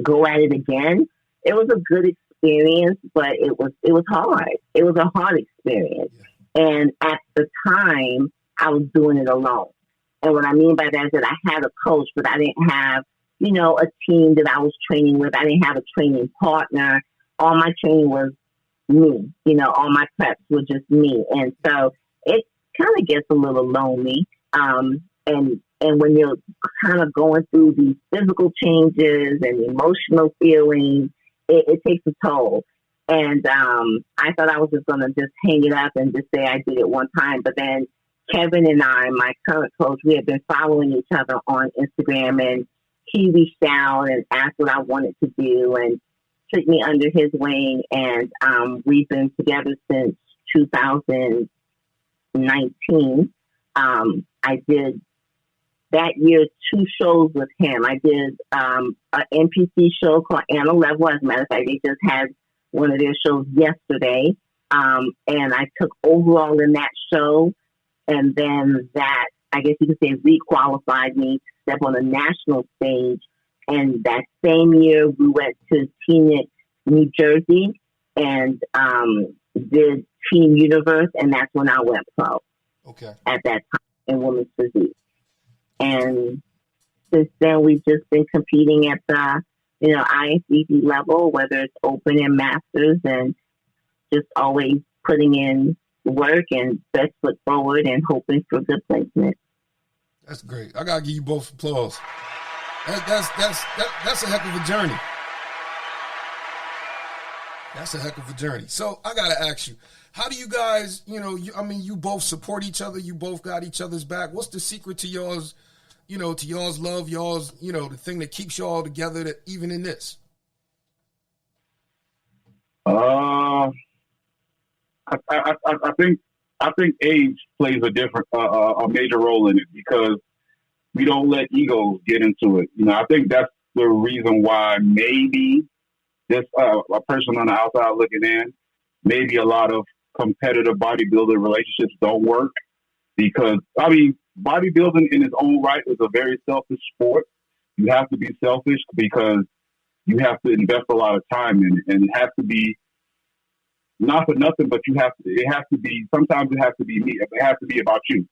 go at it again. It was a good experience, but it was hard. It was a hard experience. And at the time, I was doing it alone. And what I mean by that is that I had a coach, but I didn't have, a team that I was training with. I didn't have a training partner. All my training was me. All my preps were just me. And so it kind of gets a little lonely. And when you're kind of going through these physical changes and emotional feelings, it takes a toll. And I thought I was just going to just hang it up and just say I did it one time. But then Kevin and I, my current coach, we have been following each other on Instagram, and he reached out and asked what I wanted to do and took me under his wing. And we've been together since 2019. I did that year 2 shows with him. I did an NPC show called Anna Level. As a matter of fact, they just had one of their shows yesterday. And I took overall in that show. And then that, I guess you could say, re-qualified me to step on a national stage. And that same year, we went to Teaneck, New Jersey, and did Team Universe. And that's when I went pro. Okay. At that time in women's physique. And since then, we've just been competing at the, IFBB level, whether it's open and masters, and just always putting in work and best foot forward and hoping for good placement. That's great. I gotta give you both applause. That's a heck of a journey. That's a heck of a journey. So I gotta ask you, how do you guys, you both support each other. You both got each other's back. What's the secret to y'all's, love, y'all's, the thing that keeps y'all together, that even in this? I think age plays a major role in it, because we don't let egos get into it. I think that's the reason why maybe this a person on the outside looking in, maybe a lot of competitive bodybuilder relationships don't work, because bodybuilding in its own right is a very selfish sport. You have to be selfish because you have to invest a lot of time in it, and it has to be not for nothing, but it has to be, sometimes it has to be me. It has to be about you.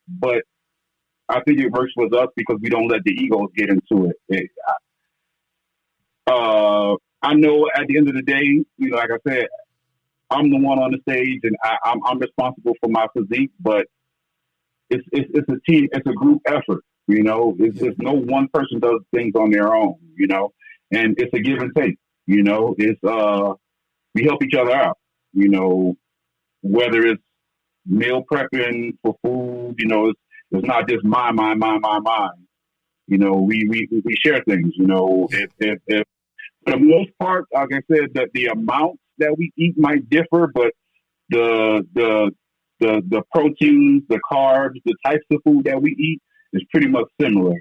But I think it works with us because we don't let the egos get into it. I know at the end of the day, like I said, I'm the one on the stage, and I'm responsible for my physique, but it's a team, it's a group effort. You know, it's no one person does things on their own. You know, and it's a give and take. You know, it's we help each other out. You know, whether it's meal prepping for food, you know, it's not just mine. You know, we share things. You know, if for the most part, like I said, that the amount that we eat might differ, but the proteins, the carbs, the types of food that we eat is pretty much similar.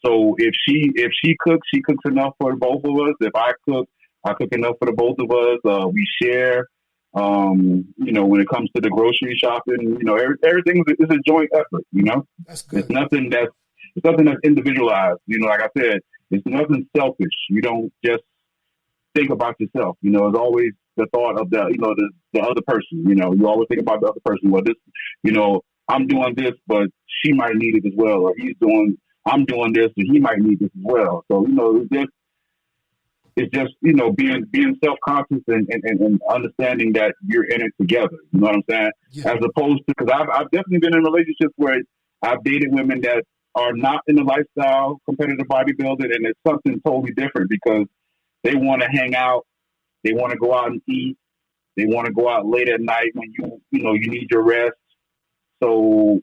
So if she cooks, she cooks enough for both of us. If I cook enough for the both of us. We share. You know, when it comes to the grocery shopping, you know, everything is a joint effort. You know, that's good. It's nothing that's individualized. You know, like I said, it's nothing selfish. You don't just think about yourself. You know, it's always the thought of the other person. You know, you always think about the other person. Well, this, you know, I'm doing this, but she might need it as well, or I'm doing this, and he might need this as well. So, you know, it's just you know, being self-conscious and understanding that you're in it together. You know what I'm saying? Yeah. As opposed to, because I've definitely been in relationships where I've dated women that are not in the lifestyle competitive bodybuilding, and it's something totally different because they want to hang out, they want to go out and eat, they want to go out late at night when you need your rest. So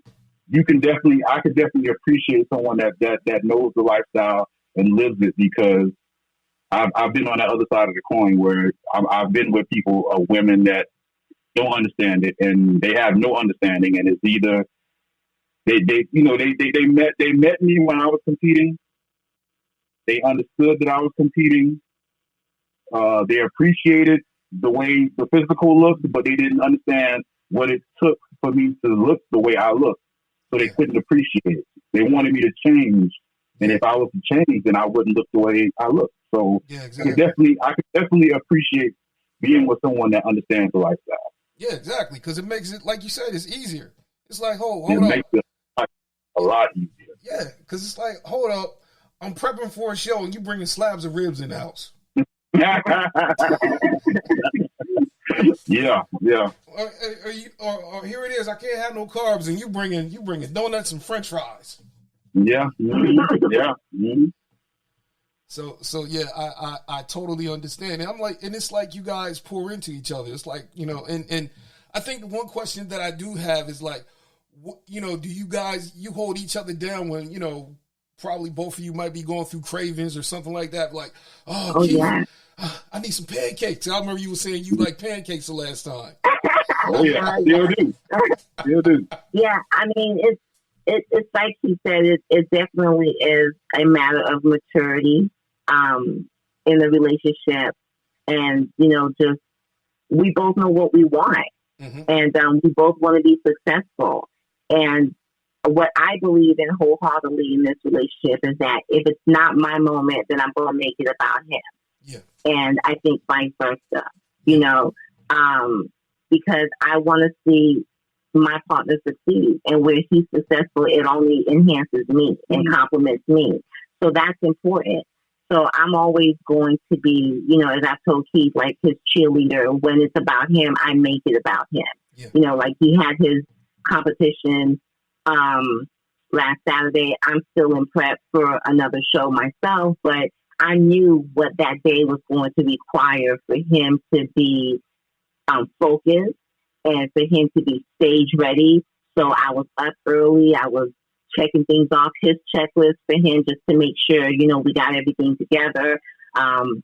I could definitely appreciate someone that knows the lifestyle and lives it, because I've been on that other side of the coin where I've been with people, women that don't understand it, and they have no understanding, and it's either they met me when I was competing, they understood that I was competing, they appreciated the way the physical looked, but they didn't understand what it took for me to look the way I looked, so they couldn't appreciate it. They wanted me to change, and if I was to change, then I wouldn't look the way I look. So yeah, exactly. I could definitely appreciate being with someone that understands the lifestyle. Yeah, exactly, because it makes it, like you said, it's easier. It's like, hold it up. Makes it a lot easier. Yeah, because it's like, hold up, I'm prepping for a show, and you bringing slabs of ribs in the house. Yeah. Or here it is, I can't have no carbs, and you bringing donuts and French fries. Yeah. Mm-hmm. Yeah. Mm-hmm. So yeah, I totally understand. And I'm like, and it's like you guys pour into each other. It's like, you know, and I think the one question that I do have is like, you know, do you guys, you hold each other down when, you know, probably both of you might be going through cravings or something like that? Like, Keith, yeah. I need some pancakes. I remember you were saying you like pancakes the last time. Oh yeah, still do. Yeah, I mean, it's like he said, it definitely is a matter of maturity in the relationship, and you know, just we both know what we want, mm-hmm. and we both want to be successful. And what I believe in wholeheartedly in this relationship is that if it's not my moment, then I'm going to make it about him. Yeah. And I think vice versa, you know, because I want to see my partner succeed, and where he's successful, it only enhances me and complements me. So that's important. So I'm always going to be, you know, as I've told Keith, like his cheerleader. When it's about him, I make it about him. Yeah. You know, like he had his competition last Saturday. I'm still in prep for another show myself, but I knew what that day was going to require for him to be focused and for him to be stage ready. So I was up early. I was checking things off his checklist for him just to make sure, you know, we got everything together. And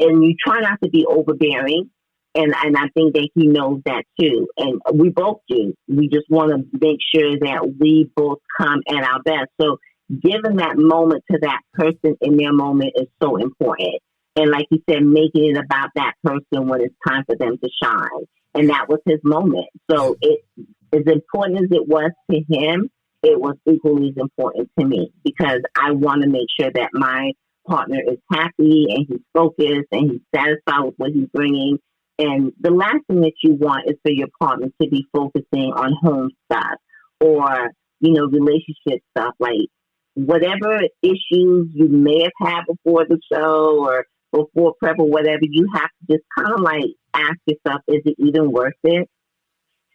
you try not to be overbearing. And I think that he knows that too. And we both do. We just want to make sure that we both come at our best. So giving that moment to that person in their moment is so important. And like you said, making it about that person when it's time for them to shine. And that was his moment. So it, as important as it was to him, it was equally as important to me, because I want to make sure that my partner is happy and he's focused and he's satisfied with what he's bringing. And the last thing that you want is for your partner to be focusing on home stuff or, you know, relationship stuff, like whatever issues you may have had before the show or before prep or whatever. You have to just kind of like ask yourself, is it even worth it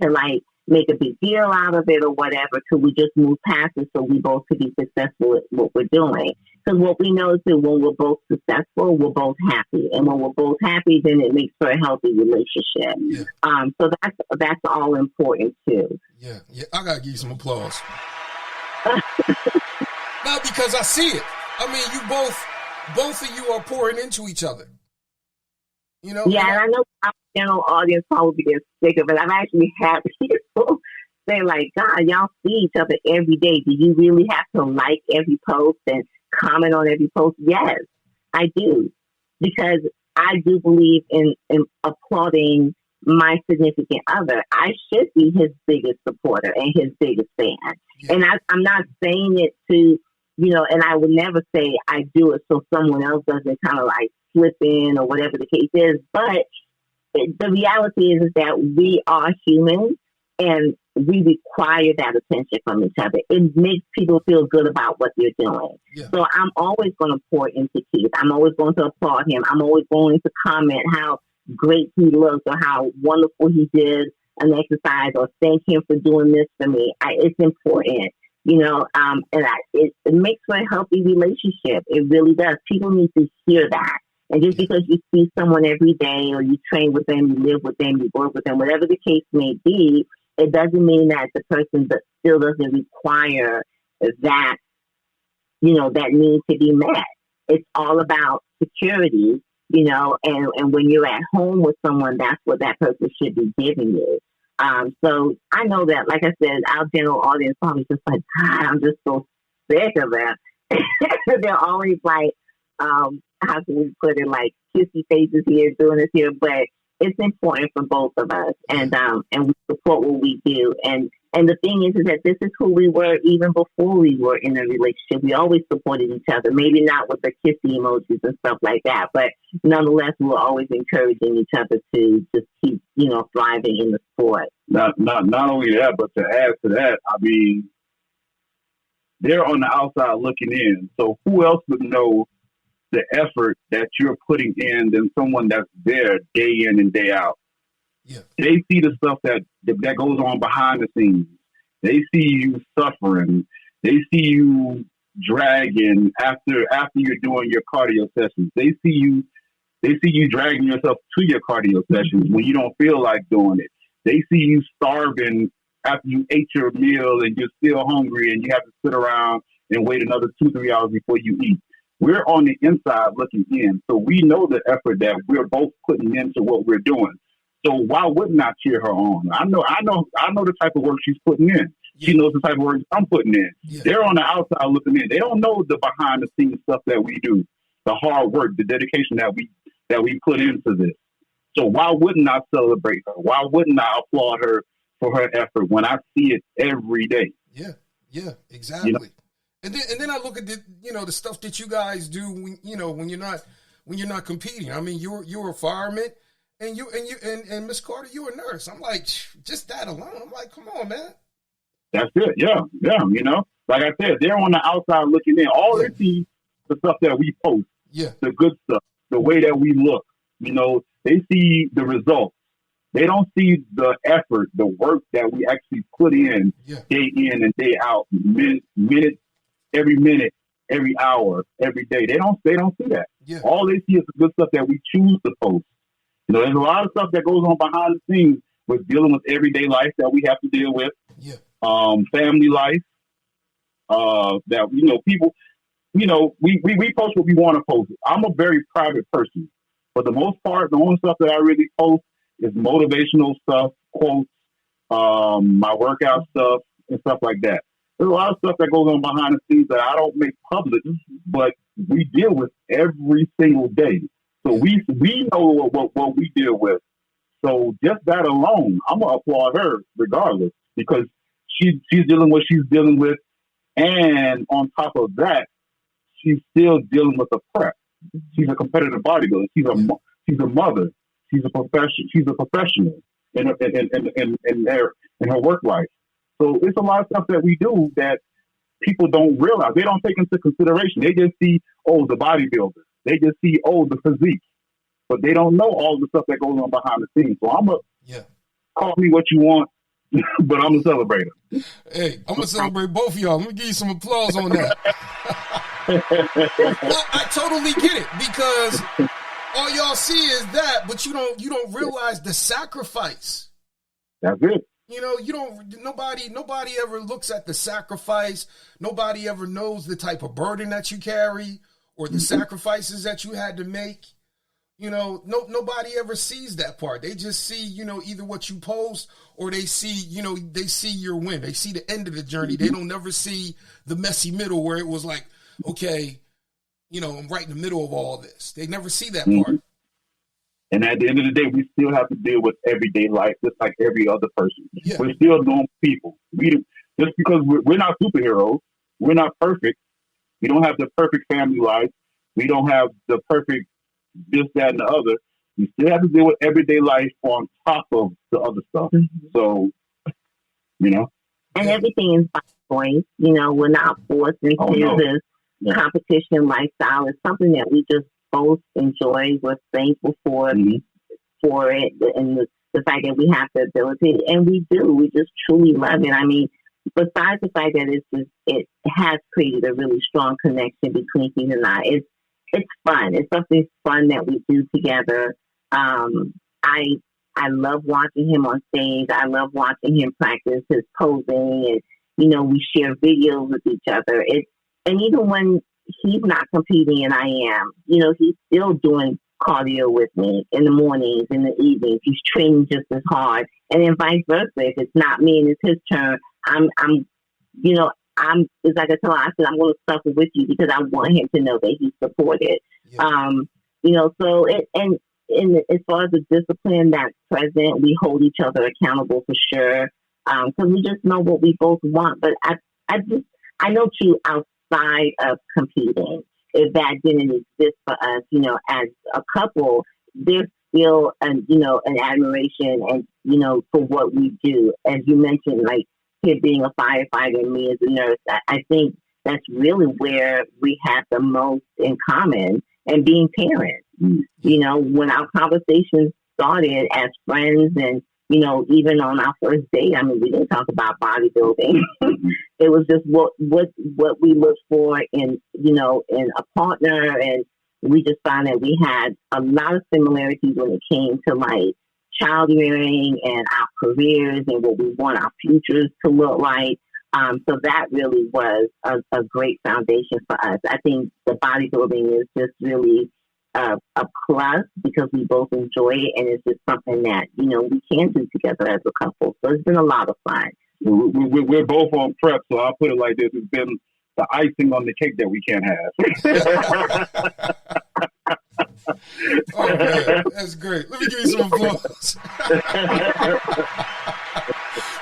to like make a big deal out of it or whatever, till we just move past it so we both could be successful at what we're doing. Because what we know is that when we're both successful, we're both happy. And when we're both happy, then it makes for a healthy relationship. Yeah. So that's all important too. Yeah. I gotta give you some applause. No, because I see it. I mean, you both of you are pouring into each other. You know? Yeah, and I know our general audience probably gets sick of it. I've actually had people say, like, God, y'all see each other every day. Do you really have to like every post and comment on every post? Yes, I do. Because I do believe in applauding my significant other. I should be his biggest supporter and his biggest fan. Yeah. And I'm not saying it to, and I would never say I do it so someone else doesn't kind of like slip in or whatever the case is. But the reality is that we are humans and we require that attention from each other. It makes people feel good about what you're doing. Yeah. So I'm always going to pour into Keith. I'm always going to applaud him. I'm always going to comment how great he looks or how wonderful he did an exercise or thank him for doing this for me. It's important. It makes for a healthy relationship. It really does. People need to hear that. And just because you see someone every day or you train with them, you live with them, you work with them, whatever the case may be, it doesn't mean that the person still doesn't require that, that need to be met. It's all about security, and when you're at home with someone, that's what that person should be giving you. So I know that, like I said, our general audience probably just like, God, I'm just so sick of that. They're always like, how can we put it, like kissy faces here, doing this here, but it's important for both of us, and we support what we do. And the thing is that this is who we were even before we were in a relationship. We always supported each other, maybe not with the kissy emojis and stuff like that, but nonetheless, we were always encouraging each other to just keep, thriving in the sport. Not only that, but to add to that, I mean, they're on the outside looking in. So who else would know the effort that you're putting in than someone that's there day in and day out? Yeah. They see the stuff that goes on behind the scenes. They see you suffering. They see you dragging after you're doing your cardio sessions. They see you dragging yourself to your cardio sessions when you don't feel like doing it. They see you starving after you ate your meal and you're still hungry and you have to sit around and wait another 2-3 hours before you eat. We're on the inside looking in, so we know the effort that we're both putting into what we're doing. So why wouldn't I cheer her on? I know the type of work she's putting in. Yeah. She knows the type of work I'm putting in. Yeah. They're on the outside looking in. They don't know the behind the scenes stuff that we do, the hard work, the dedication that we put into this. So why wouldn't I celebrate her? Why wouldn't I applaud her for her effort when I see it every day? Yeah, exactly. And then I look at the stuff that you guys do when you're not competing. I mean, you're a fireman, and Miss Carter, you're a nurse. I'm like, just that alone. I'm like, come on, man. That's it. Yeah. Like I said, they're on the outside looking in. All they see the stuff that we post. Yeah. The good stuff, the way that we look. They see the results. They don't see the effort, the work that we actually put in day in and day out, every minute, every hour, every day. They don't see that. Yeah. All they see is the good stuff that we choose to post. There's a lot of stuff that goes on behind the scenes with dealing with everyday life that we have to deal with. Yeah. Family life. That people. We post what we want to post. I'm a very private person. For the most part, the only stuff that I really post is motivational stuff, quotes, my workout stuff, and stuff like that. There's a lot of stuff that goes on behind the scenes that I don't make public, but we deal with every single day. So we know what we deal with. So just that alone, I'm gonna applaud her regardless, because she's dealing with what she's dealing with, and on top of that, she's still dealing with the prep. She's a competitive bodybuilder. She's a mother. She's a professional in her work life. So it's a lot of stuff that we do that people don't realize. They don't take into consideration. They just see, the bodybuilder. They just see, the physique. But they don't know all the stuff that goes on behind the scenes. So call me what you want. but I'm a celebrator. Hey, I'm gonna celebrate both of y'all. Let me give you some applause on that. Well, I totally get it, because all y'all see is that, but you don't realize the sacrifice. That's it. You know, nobody ever looks at the sacrifice. Nobody ever knows the type of burden that you carry or the sacrifices that you had to make. You know, nobody ever sees that part. They just see, you know, either what you post, or they see, you know, they see your win. They see the end of the journey. They don't never see the messy middle where it was like, okay, you know, I'm right in the middle of all this. They never see that part. And at the end of the day, we still have to deal with everyday life just like every other person. Yeah. We're still normal people. Just because we're not superheroes, we're not perfect. We don't have the perfect family life. We don't have the perfect this, that, and the other. We still have to deal with everyday life on top of the other stuff. So, you know. And everything is by choice. You know, we're not forced into this competition lifestyle. It's something that we just both enjoy. We're thankful for it, and the fact that we have the ability, and we do. We just truly love it. I mean, besides the fact that it has created a really strong connection between Keith and I. It's fun. It's something fun that we do together. I love watching him on stage. I love watching him practice his posing, and you know, we share videos with each other. And even when he's not competing and I am, you know, he's still doing cardio with me in the mornings, in the evenings. He's training just as hard, and then vice versa. If it's not me and it's his turn, it's like I tell him, I said, I'm going to suffer with you because I want him to know that he's supported. Yeah. You know, so as far as the discipline that's present, we hold each other accountable for sure. Because we just know what we both want. But I know too, outside of competing, if that didn't exist for us, you know, as a couple, there's still an admiration and, you know, for what we do. As you mentioned, like him being a firefighter and me as a nurse, I think that's really where we have the most in common, and being parents. You know, when our conversations started as friends, and, you know, even on our first date, I mean, we didn't talk about bodybuilding. It was just what we looked for in, you know, in a partner. And we just found that we had a lot of similarities when it came to like child rearing and our careers and what we want our futures to look like. So that really was a great foundation for us. I think the bodybuilding is just really a plus because we both enjoy it, and it's just something that, you know, we can do together as a couple. So it's been a lot of fun. We're both on prep, so I'll put it like this. It's been the icing on the cake that we can't have. Oh, man, that's great. Let me give you some applause.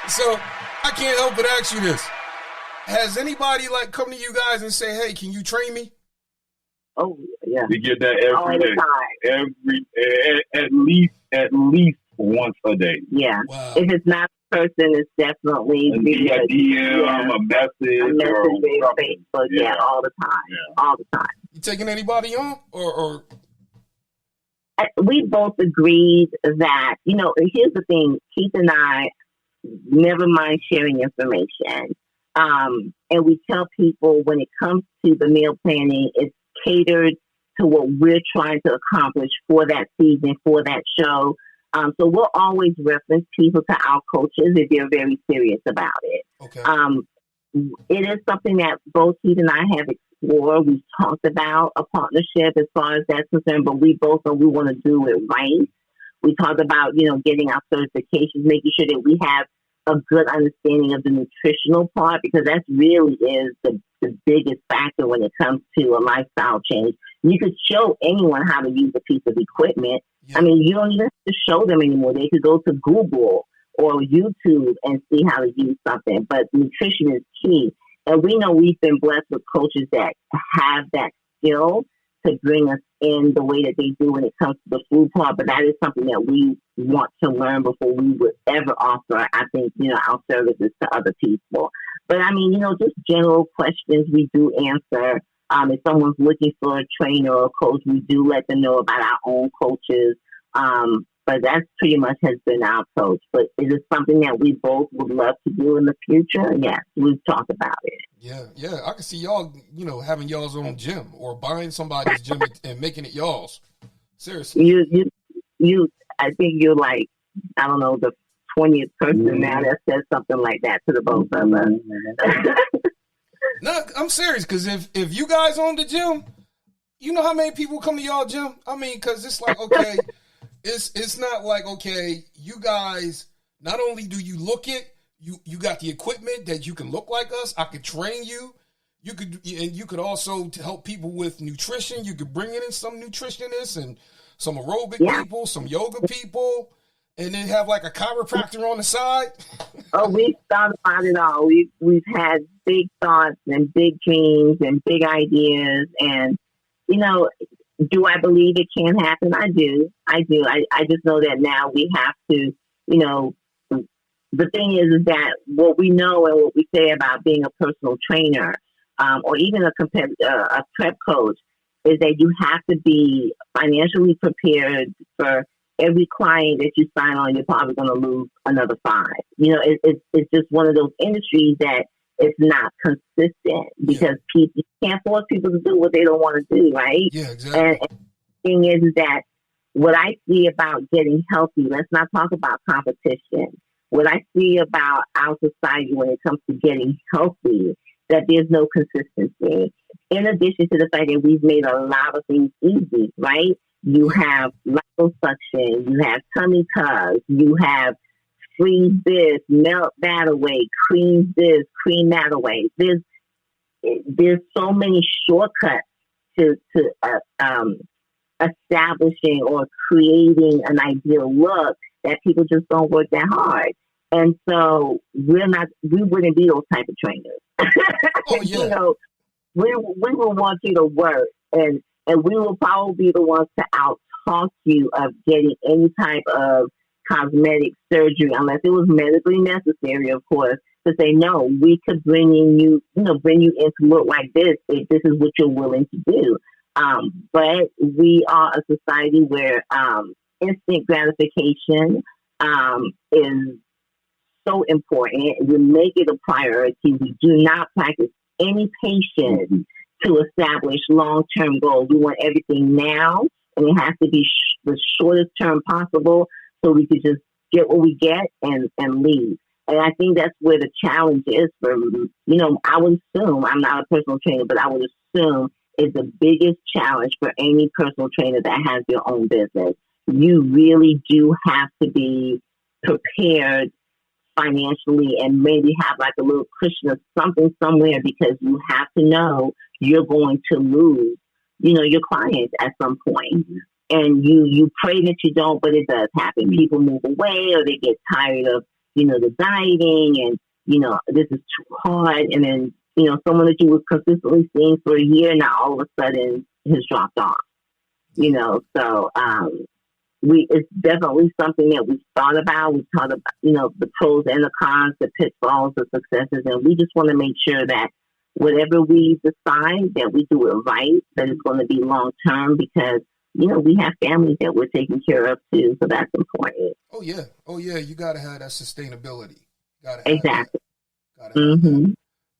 So I can't help but ask you this. Has anybody like come to you guys and say, hey, can you train me? Oh, yeah. We get that every day. At least once a day. Yeah. Wow. If it's not a person, it's definitely a DM, a message or Facebook. Yeah, all the time. Yeah. All the time. You taking anybody on or? We both agreed that, you know, here's the thing. Keith and I never mind sharing information. And we tell people when it comes to the meal planning, it's catered to what we're trying to accomplish for that season, for that show. So we'll always reference people to our coaches if they're very serious about it. Okay. It is something that both Keith and I have explored. We've talked about a partnership as far as that's concerned, but we both know we want to do it right. We talked about, you know, getting our certifications, making sure that we have a good understanding of the nutritional part, because that really is the biggest factor when it comes to a lifestyle change. You could show anyone how to use a piece of equipment. Yeah. I mean, you don't even have to show them anymore. They could go to Google or YouTube and see how to use something. But nutrition is key. And we know we've been blessed with coaches that have that skill to bring us in the way that they do when it comes to the food part. But that is something that we want to learn before we would ever offer, I think, you know, our services to other people. But I mean, you know, just general questions we do answer. If someone's looking for a trainer or a coach, we do let them know about our own coaches. But that's pretty much has been our approach. But is it something that we both would love to do in the future? Yes, we've talked about it. Yeah. I can see y'all, having y'all's own gym or buying somebody's gym and making it y'all's. Seriously. You. I think you're like, I don't know, the 20th person now that says something like that to the both of us. No, I'm serious, because if you guys own the gym, you know how many people come to y'all gym? I mean, because it's like, okay, it's not like, okay, you guys, not only do you look it, you got the equipment that you can look like us. I could train you. You could also help people with nutrition. You could bring in some nutritionists and some aerobic people, some yoga people, and then have like a chiropractor on the side. Oh, we've thought about it all. We've had big thoughts and big dreams and big ideas. And, do I believe it can happen? I do. I just know that now we have to, the thing is that what we know and what we say about being a personal trainer, or even a prep coach, is that you have to be financially prepared for every client that you sign on. You're probably going to lose another 5. It's just one of those industries that it's not consistent because you can't force people to do what they don't want to do, right? Yeah, exactly. And the thing is that what I see about getting healthy, let's not talk about competition. What I see about our society when it comes to getting healthy, that there's no consistency. In addition to the fact that we've made a lot of things easy, right? You have liposuction, you have tummy tucks, you have freeze this, melt that away, cream this, cream that away. There's so many shortcuts to establishing or creating an ideal look that people just don't work that hard. And so we wouldn't be those type of trainers. Oh, yeah. We will want you to work, and we will probably be the ones to out-talk you of getting any type of cosmetic surgery, unless it was medically necessary, of course, to say, no, we could bring you in to look like this if this is what you're willing to do. But we are a society where instant gratification is so important. We make it a priority. We do not practice any patience to establish long-term goals. We want everything now, and it has to be the shortest term possible so we could just get what we get and leave. And I think that's where the challenge is for, I would assume, I'm not a personal trainer, but I would assume is the biggest challenge for any personal trainer that has their own business. You really do have to be prepared financially and maybe have like a little cushion of something somewhere, because you have to know you're going to lose, your clients at some point. And you pray that you don't, but it does happen. People move away or they get tired of, the dieting and, this is too hard. And then, someone that you were consistently seeing for a year, now all of a sudden has dropped off, so, it's definitely something that we've thought about. We've thought about, the pros and the cons, the pitfalls, the successes, and we just want to make sure that whatever we decide, that we do it right, that it's going to be long term, because, we have families that we're taking care of too, so that's important. Oh yeah, you got to have that sustainability. Exactly. That.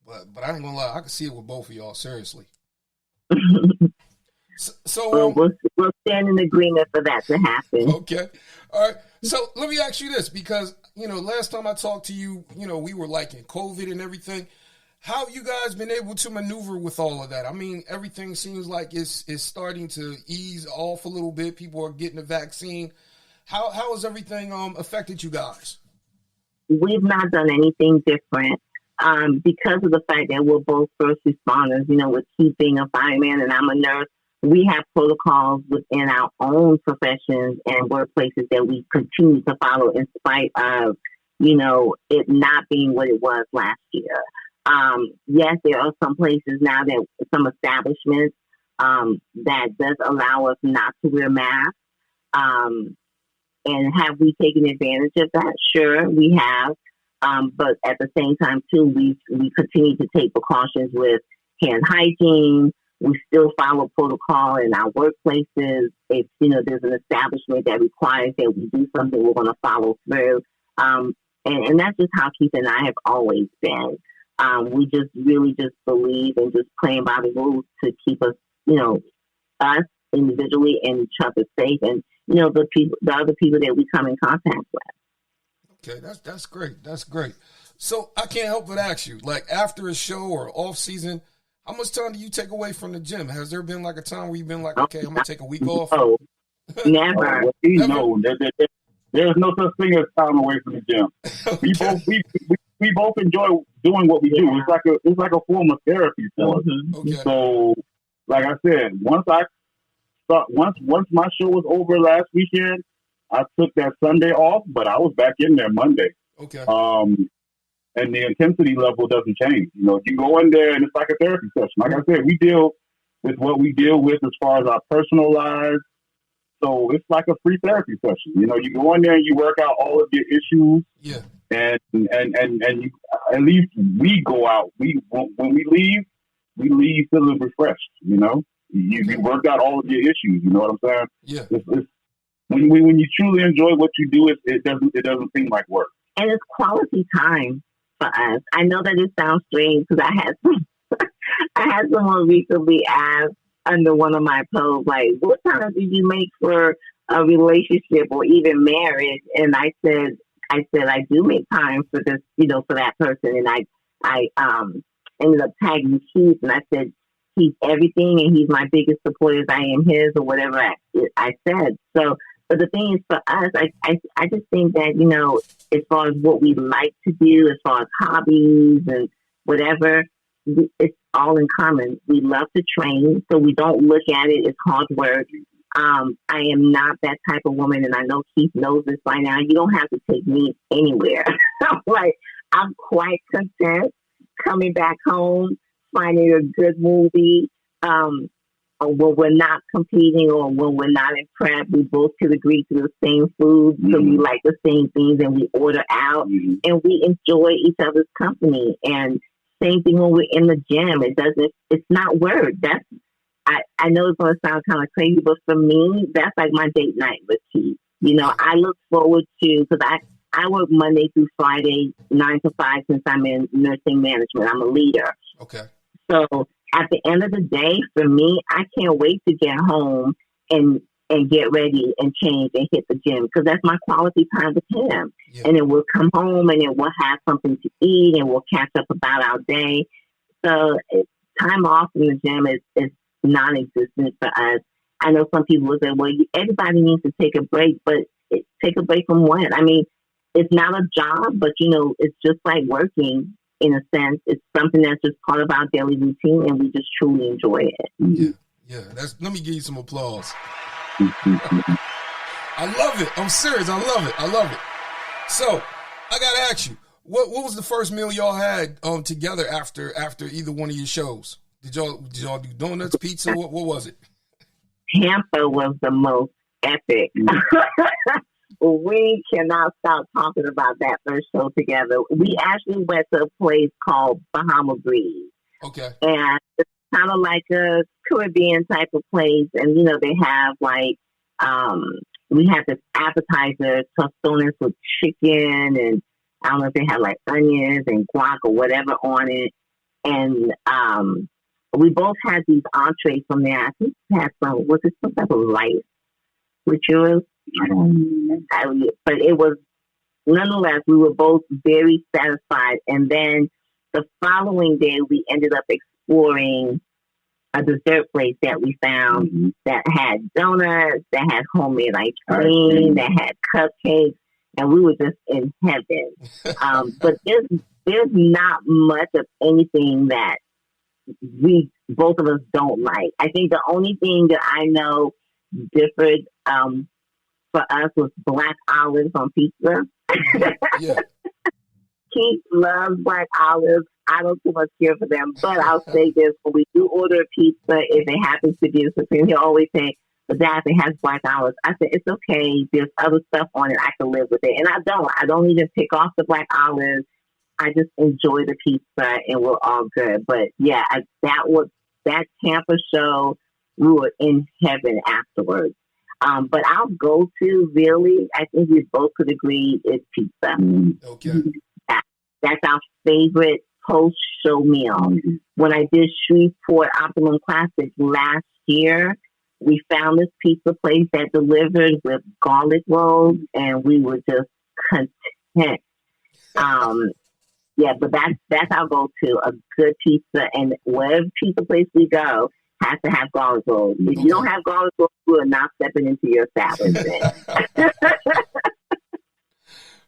But I ain't gonna lie, I can see it with both of y'all, seriously. So we'll stand in agreement for that to happen. Okay. All right. So let me ask you this, because, last time I talked to you, we were like in COVID and everything. How have you guys been able to maneuver with all of that? I mean, everything seems like it's starting to ease off a little bit. People are getting the vaccine. How has everything affected you guys? We've not done anything different. Because of the fact that we're both first responders, with Keith being a fireman and I'm a nurse, we have protocols within our own professions and workplaces that we continue to follow in spite of, it not being what it was last year. Yes, there are some places now some establishments that does allow us not to wear masks. And have we taken advantage of that? Sure, we have. But at the same time, too, we continue to take precautions with hand hygiene, we still follow protocol in our workplaces. If, there's an establishment that requires that we do something, we're going to follow through. And that's just how Keith and I have always been. We just really just believe in just playing by the rules to keep us, us individually and each other safe, and the other people that we come in contact with. Okay, that's great. That's great. So I can't help but ask you, like after a show or off season, how much time do you take away from the gym? Has there been like a time where you've been like, okay, I'm gonna take a week off? Oh, never. No, there's no such thing as time away from the gym. Okay. We both enjoy doing what we do. It's like a form of therapy for us. Okay. So, like I said, once my show was over last weekend, I took that Sunday off, but I was back in there Monday. Okay. And the intensity level doesn't change. You go in there and it's like a therapy session. Like I said, we deal with what we deal with as far as our personal lives. So it's like a free therapy session. You go in there and you work out all of your issues. Yeah. And you, at least we go out. When we leave feeling refreshed. You worked out all of your issues. You know what I'm saying? Yeah. It's, when you truly enjoy what you do, it doesn't seem like work. And it's quality time for us. I know that it sounds strange because I had someone recently ask under one of my posts, like, what time did you make for a relationship or even marriage? And I said I do make time for this, for that person. And I ended up tagging Keith, and I said, he's everything, and he's my biggest supporter as I am his, or whatever I said. So, but the thing is, for us, I just think that, as far as what we like to do, as far as hobbies and whatever, it's all in common. We love to train, so we don't look at it as hard work. I am not that type of woman, and I know Keith knows this by now. You don't have to take me anywhere. I'm quite content coming back home, finding a good movie, or when we're not competing or when we're not in prep, we both could agree to the same food, so we like the same things, and we order out, and we enjoy each other's company. And same thing when we're in the gym. It's not work. I know it's going to sound kind of crazy, but for me, that's like my date night with Keith. I look forward to, because I work Monday through Friday, 9 to 5, since I'm in nursing management. I'm a leader. Okay. So at the end of the day, for me, I can't wait to get home and get ready and change and hit the gym, because that's my quality time with him. Yeah. And then we'll come home and then we'll have something to eat and we'll catch up about our day. So time off in the gym is non-existent for us. I know some people will say, well, everybody needs to take a break, but take a break from what? I mean, it's not a job, but, it's just like working in a sense. It's something that's just part of our daily routine, and we just truly enjoy it. Yeah. Let me give you some applause. I love it. I'm serious. I love it. So I got to ask you, what was the first meal y'all had together after either one of your shows? Did y'all do donuts, pizza? What was it? Tampa was the most epic. We cannot stop talking about that first show together. We actually went to a place called Bahama Breeze. Okay. And it's kind of like a Caribbean type of place. And, they have like, we had this appetizer, tostones with chicken, and I don't know if they had like onions and guac or whatever on it. And we both had these entrees from there. I think we had some type of rice with yours? But it was, nonetheless, we were both very satisfied. And then the following day, we ended up exploring a dessert place that we found that had donuts, that had homemade ice cream, that had cupcakes, and we were just in heaven. But there's not much of anything that we both of us don't like. I think the only thing that I know differed for us was black olives on pizza. Yeah. Keith loves black olives. I don't too much care for them, but I'll say this: when we do order a pizza, if it happens to be a supreme, he'll always say, "But Dad, it has black olives." I said, "It's okay. There's other stuff on it. I can live with it." And I don't even pick off the black olives. I just enjoy the pizza, and we're all good. But yeah, that was that Tampa show, we were in heaven afterwards. But our go-to, really, I think we both could agree, is pizza. Okay. That's our favorite post-show meal. When I did Shreveport Optimum Classic last year, we found this pizza place that delivered with garlic rolls, and we were just content. Yeah, but that's our go-to, a good pizza, and wherever pizza place we go has to have garlic rolls. If you don't have garlic rolls, we are not stepping into your salad.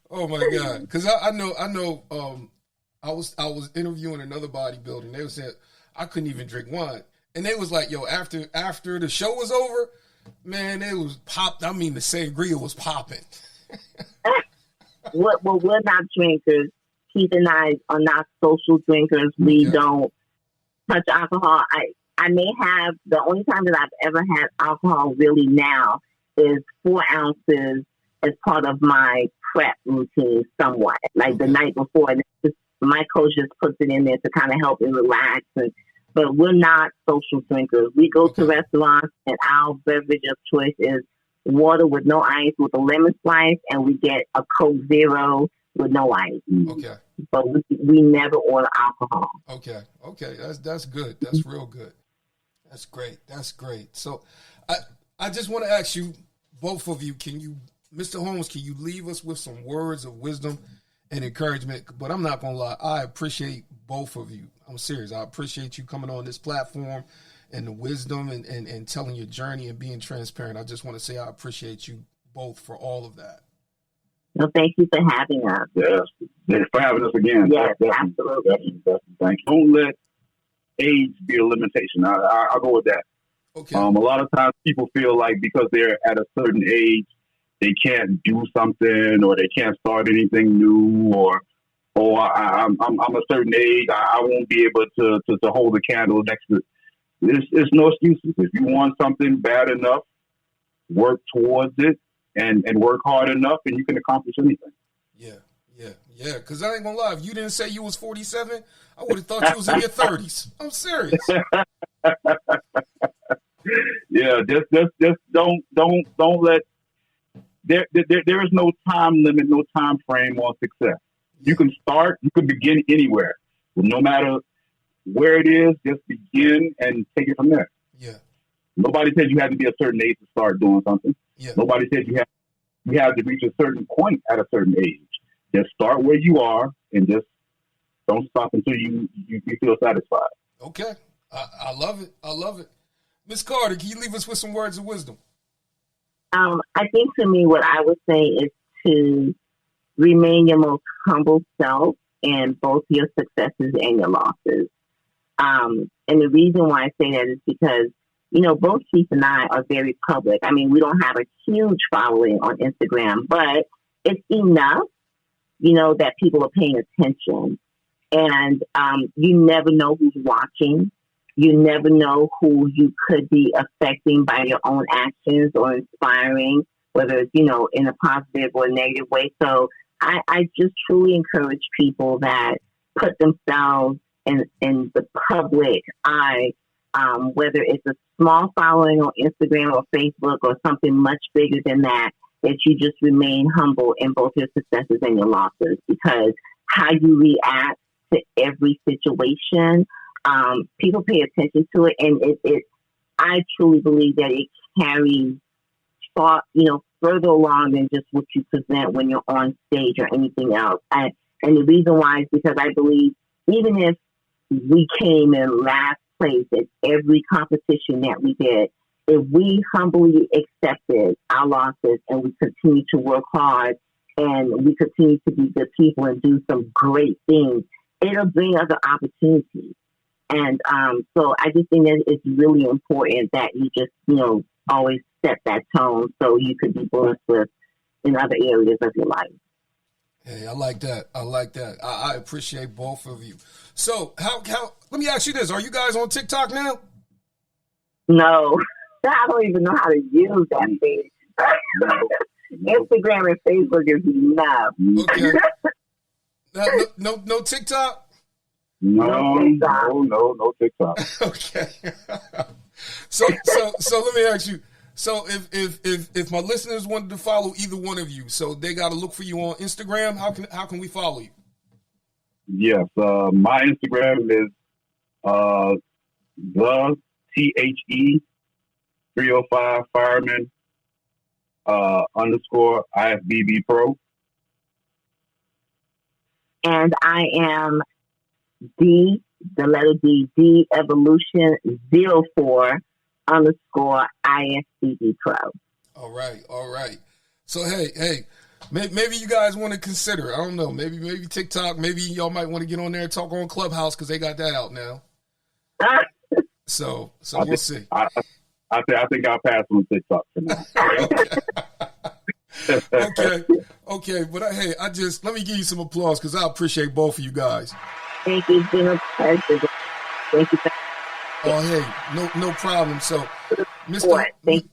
Oh my God! Because I know. I was interviewing another bodybuilder, and they were saying I couldn't even drink wine, and they was like, "Yo, after the show was over, man, it was popped. I mean, the sangria was popping." Well, we're not drinkers. Keith and I are not social drinkers. We don't touch alcohol. I may have, the only time that I've ever had alcohol really now is 4 ounces as part of my prep routine somewhat, like the night before. And my coach just puts it in there to kind of help me relax. But we're not social drinkers. We go to restaurants, and our beverage of choice is water with no ice with a lemon slice, and we get a Coke Zero with no ice. Okay. But we never order alcohol. Okay. That's good. That's real good. That's great. So I just want to ask you, both of you, Mr. Holmes, can you leave us with some words of wisdom and encouragement? But I'm not going to lie, I appreciate both of you. I'm serious. I appreciate you coming on this platform and the wisdom and telling your journey and being transparent. I just want to say I appreciate you both for all of that. Well, thank you for having us. Yes, for having us again. Yes, absolutely. Thank you. Don't let age be a limitation. I'll go with that. Okay. A lot of times people feel like because they're at a certain age, they can't do something or they can't start anything new or I'm a certain age, I won't be able to hold a candle next to it. There's no excuses. If you want something bad enough, work towards it and work hard enough and you can accomplish anything. Yeah. Because I ain't going to lie, if you didn't say you was 47, I would have thought you was in your 30s. I'm serious. Yeah, just don't let there is no time limit, no time frame on success. You can start, you can begin anywhere. No matter where it is, just begin and take it from there. Yeah. Nobody said you had to be a certain age to start doing something. Yeah. Nobody said you have to reach a certain point at a certain age. Just start where you are and just don't stop until you feel satisfied. Okay. I love it. Miss Carter, can you leave us with some words of wisdom? I think for me, what I would say is to remain your most humble self in both your successes and your losses. And the reason why I say that is because, both Keith and I are very public. I mean, we don't have a huge following on Instagram, but it's enough, that people are paying attention. And you never know who's watching. You never know who you could be affecting by your own actions or inspiring, whether it's, in a positive or negative way. So I just truly encourage people that put themselves in the public eye, whether it's a small following on Instagram or Facebook or something much bigger than that you just remain humble in both your successes and your losses, because how you react to every situation, people pay attention to it, and I truly believe that it carries far, further along than just what you present when you're on stage or anything else. And the reason why is because I believe even if we came in last place at every competition that we did, if we humbly accepted our losses and we continue to work hard and we continue to be good people and do some great things, it'll bring other opportunities. And so I just think that it's really important that you just, always set that tone so you could be blessed with in other areas of your life. Hey, I like that. I appreciate both of you. So how let me ask you this. Are you guys on TikTok now? No, I don't even know how to use that thing. Instagram and Facebook is enough. Okay. No TikTok? No TikTok. Okay. So let me ask you. So if my listeners wanted to follow either one of you, so they got to look for you on Instagram. How can we follow you? Yes, my Instagram is the THE 305 fireman _ IFBB Pro. And I am the letter D Evolution 04 _ IFBB Pro. All right. So hey, maybe you guys want to consider. I don't know. Maybe TikTok. Maybe y'all might want to get on there and talk on Clubhouse because they got that out now. So we'll see. I think I'll pass on TikTok for now. Okay. But hey, let me give you some applause because I appreciate both of you guys. Thank you. It's been a pleasure. Thank you. Oh, hey, no problem. So, Thank you.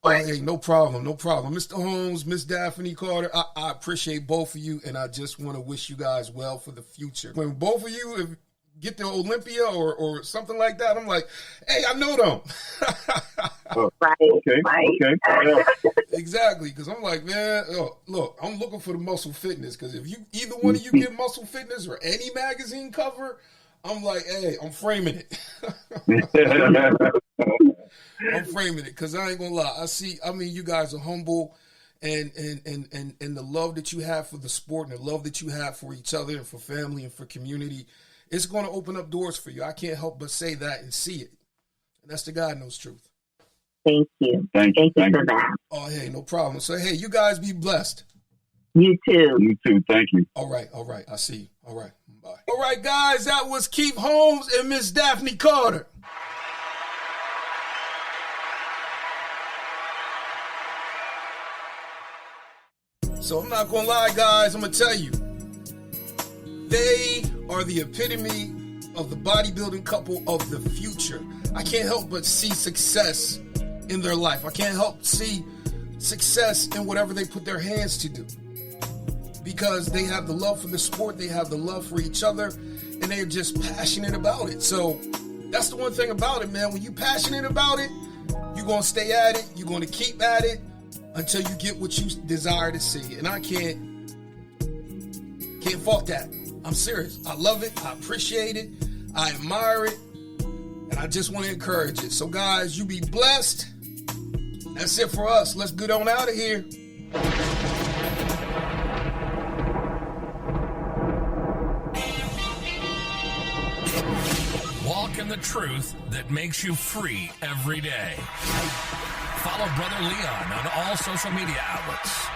Oh, hey, no problem. Mr. Holmes, Miss Daphney Carter, I appreciate both of you, and I just want to wish you guys well for the future. When both of you get to Olympia or something like that, I'm like, hey, I know them. Okay. Exactly, because I'm like, man, look, I'm looking for the muscle fitness, because if either one of you get muscle fitness or any magazine cover, I'm like, hey, I'm framing it. I'm framing it because I ain't gonna lie. You guys are humble, and the love that you have for the sport and the love that you have for each other and for family and for community, it's going to open up doors for you. I can't help but say that and see it. And that's the God knows truth. Thank you. Thank you for that. Oh, hey, no problem. So, hey, you guys be blessed. You too. You too. Thank you. All right. I see you. All right. Bye. All right, guys, that was Keith Holmes and Miss Daphney Carter. So I'm not going to lie, guys. I'm going to tell you. They are the epitome of the bodybuilding couple of the future. I can't help but see success in their life. I can't help see success in whatever they put their hands to do. Because they have the love for the sport, they have the love for each other, and they're just passionate about it. So that's the one thing about it, man. When you're passionate about it, you're going to stay at it. You're going to keep at it until you get what you desire to see. And I can't fault that. I'm serious. I love it. I appreciate it. I admire it. And I just want to encourage it. So, guys, you be blessed. That's it for us. Let's get on out of here. Walk in the truth that makes you free every day. Follow Brother Leon on all social media outlets.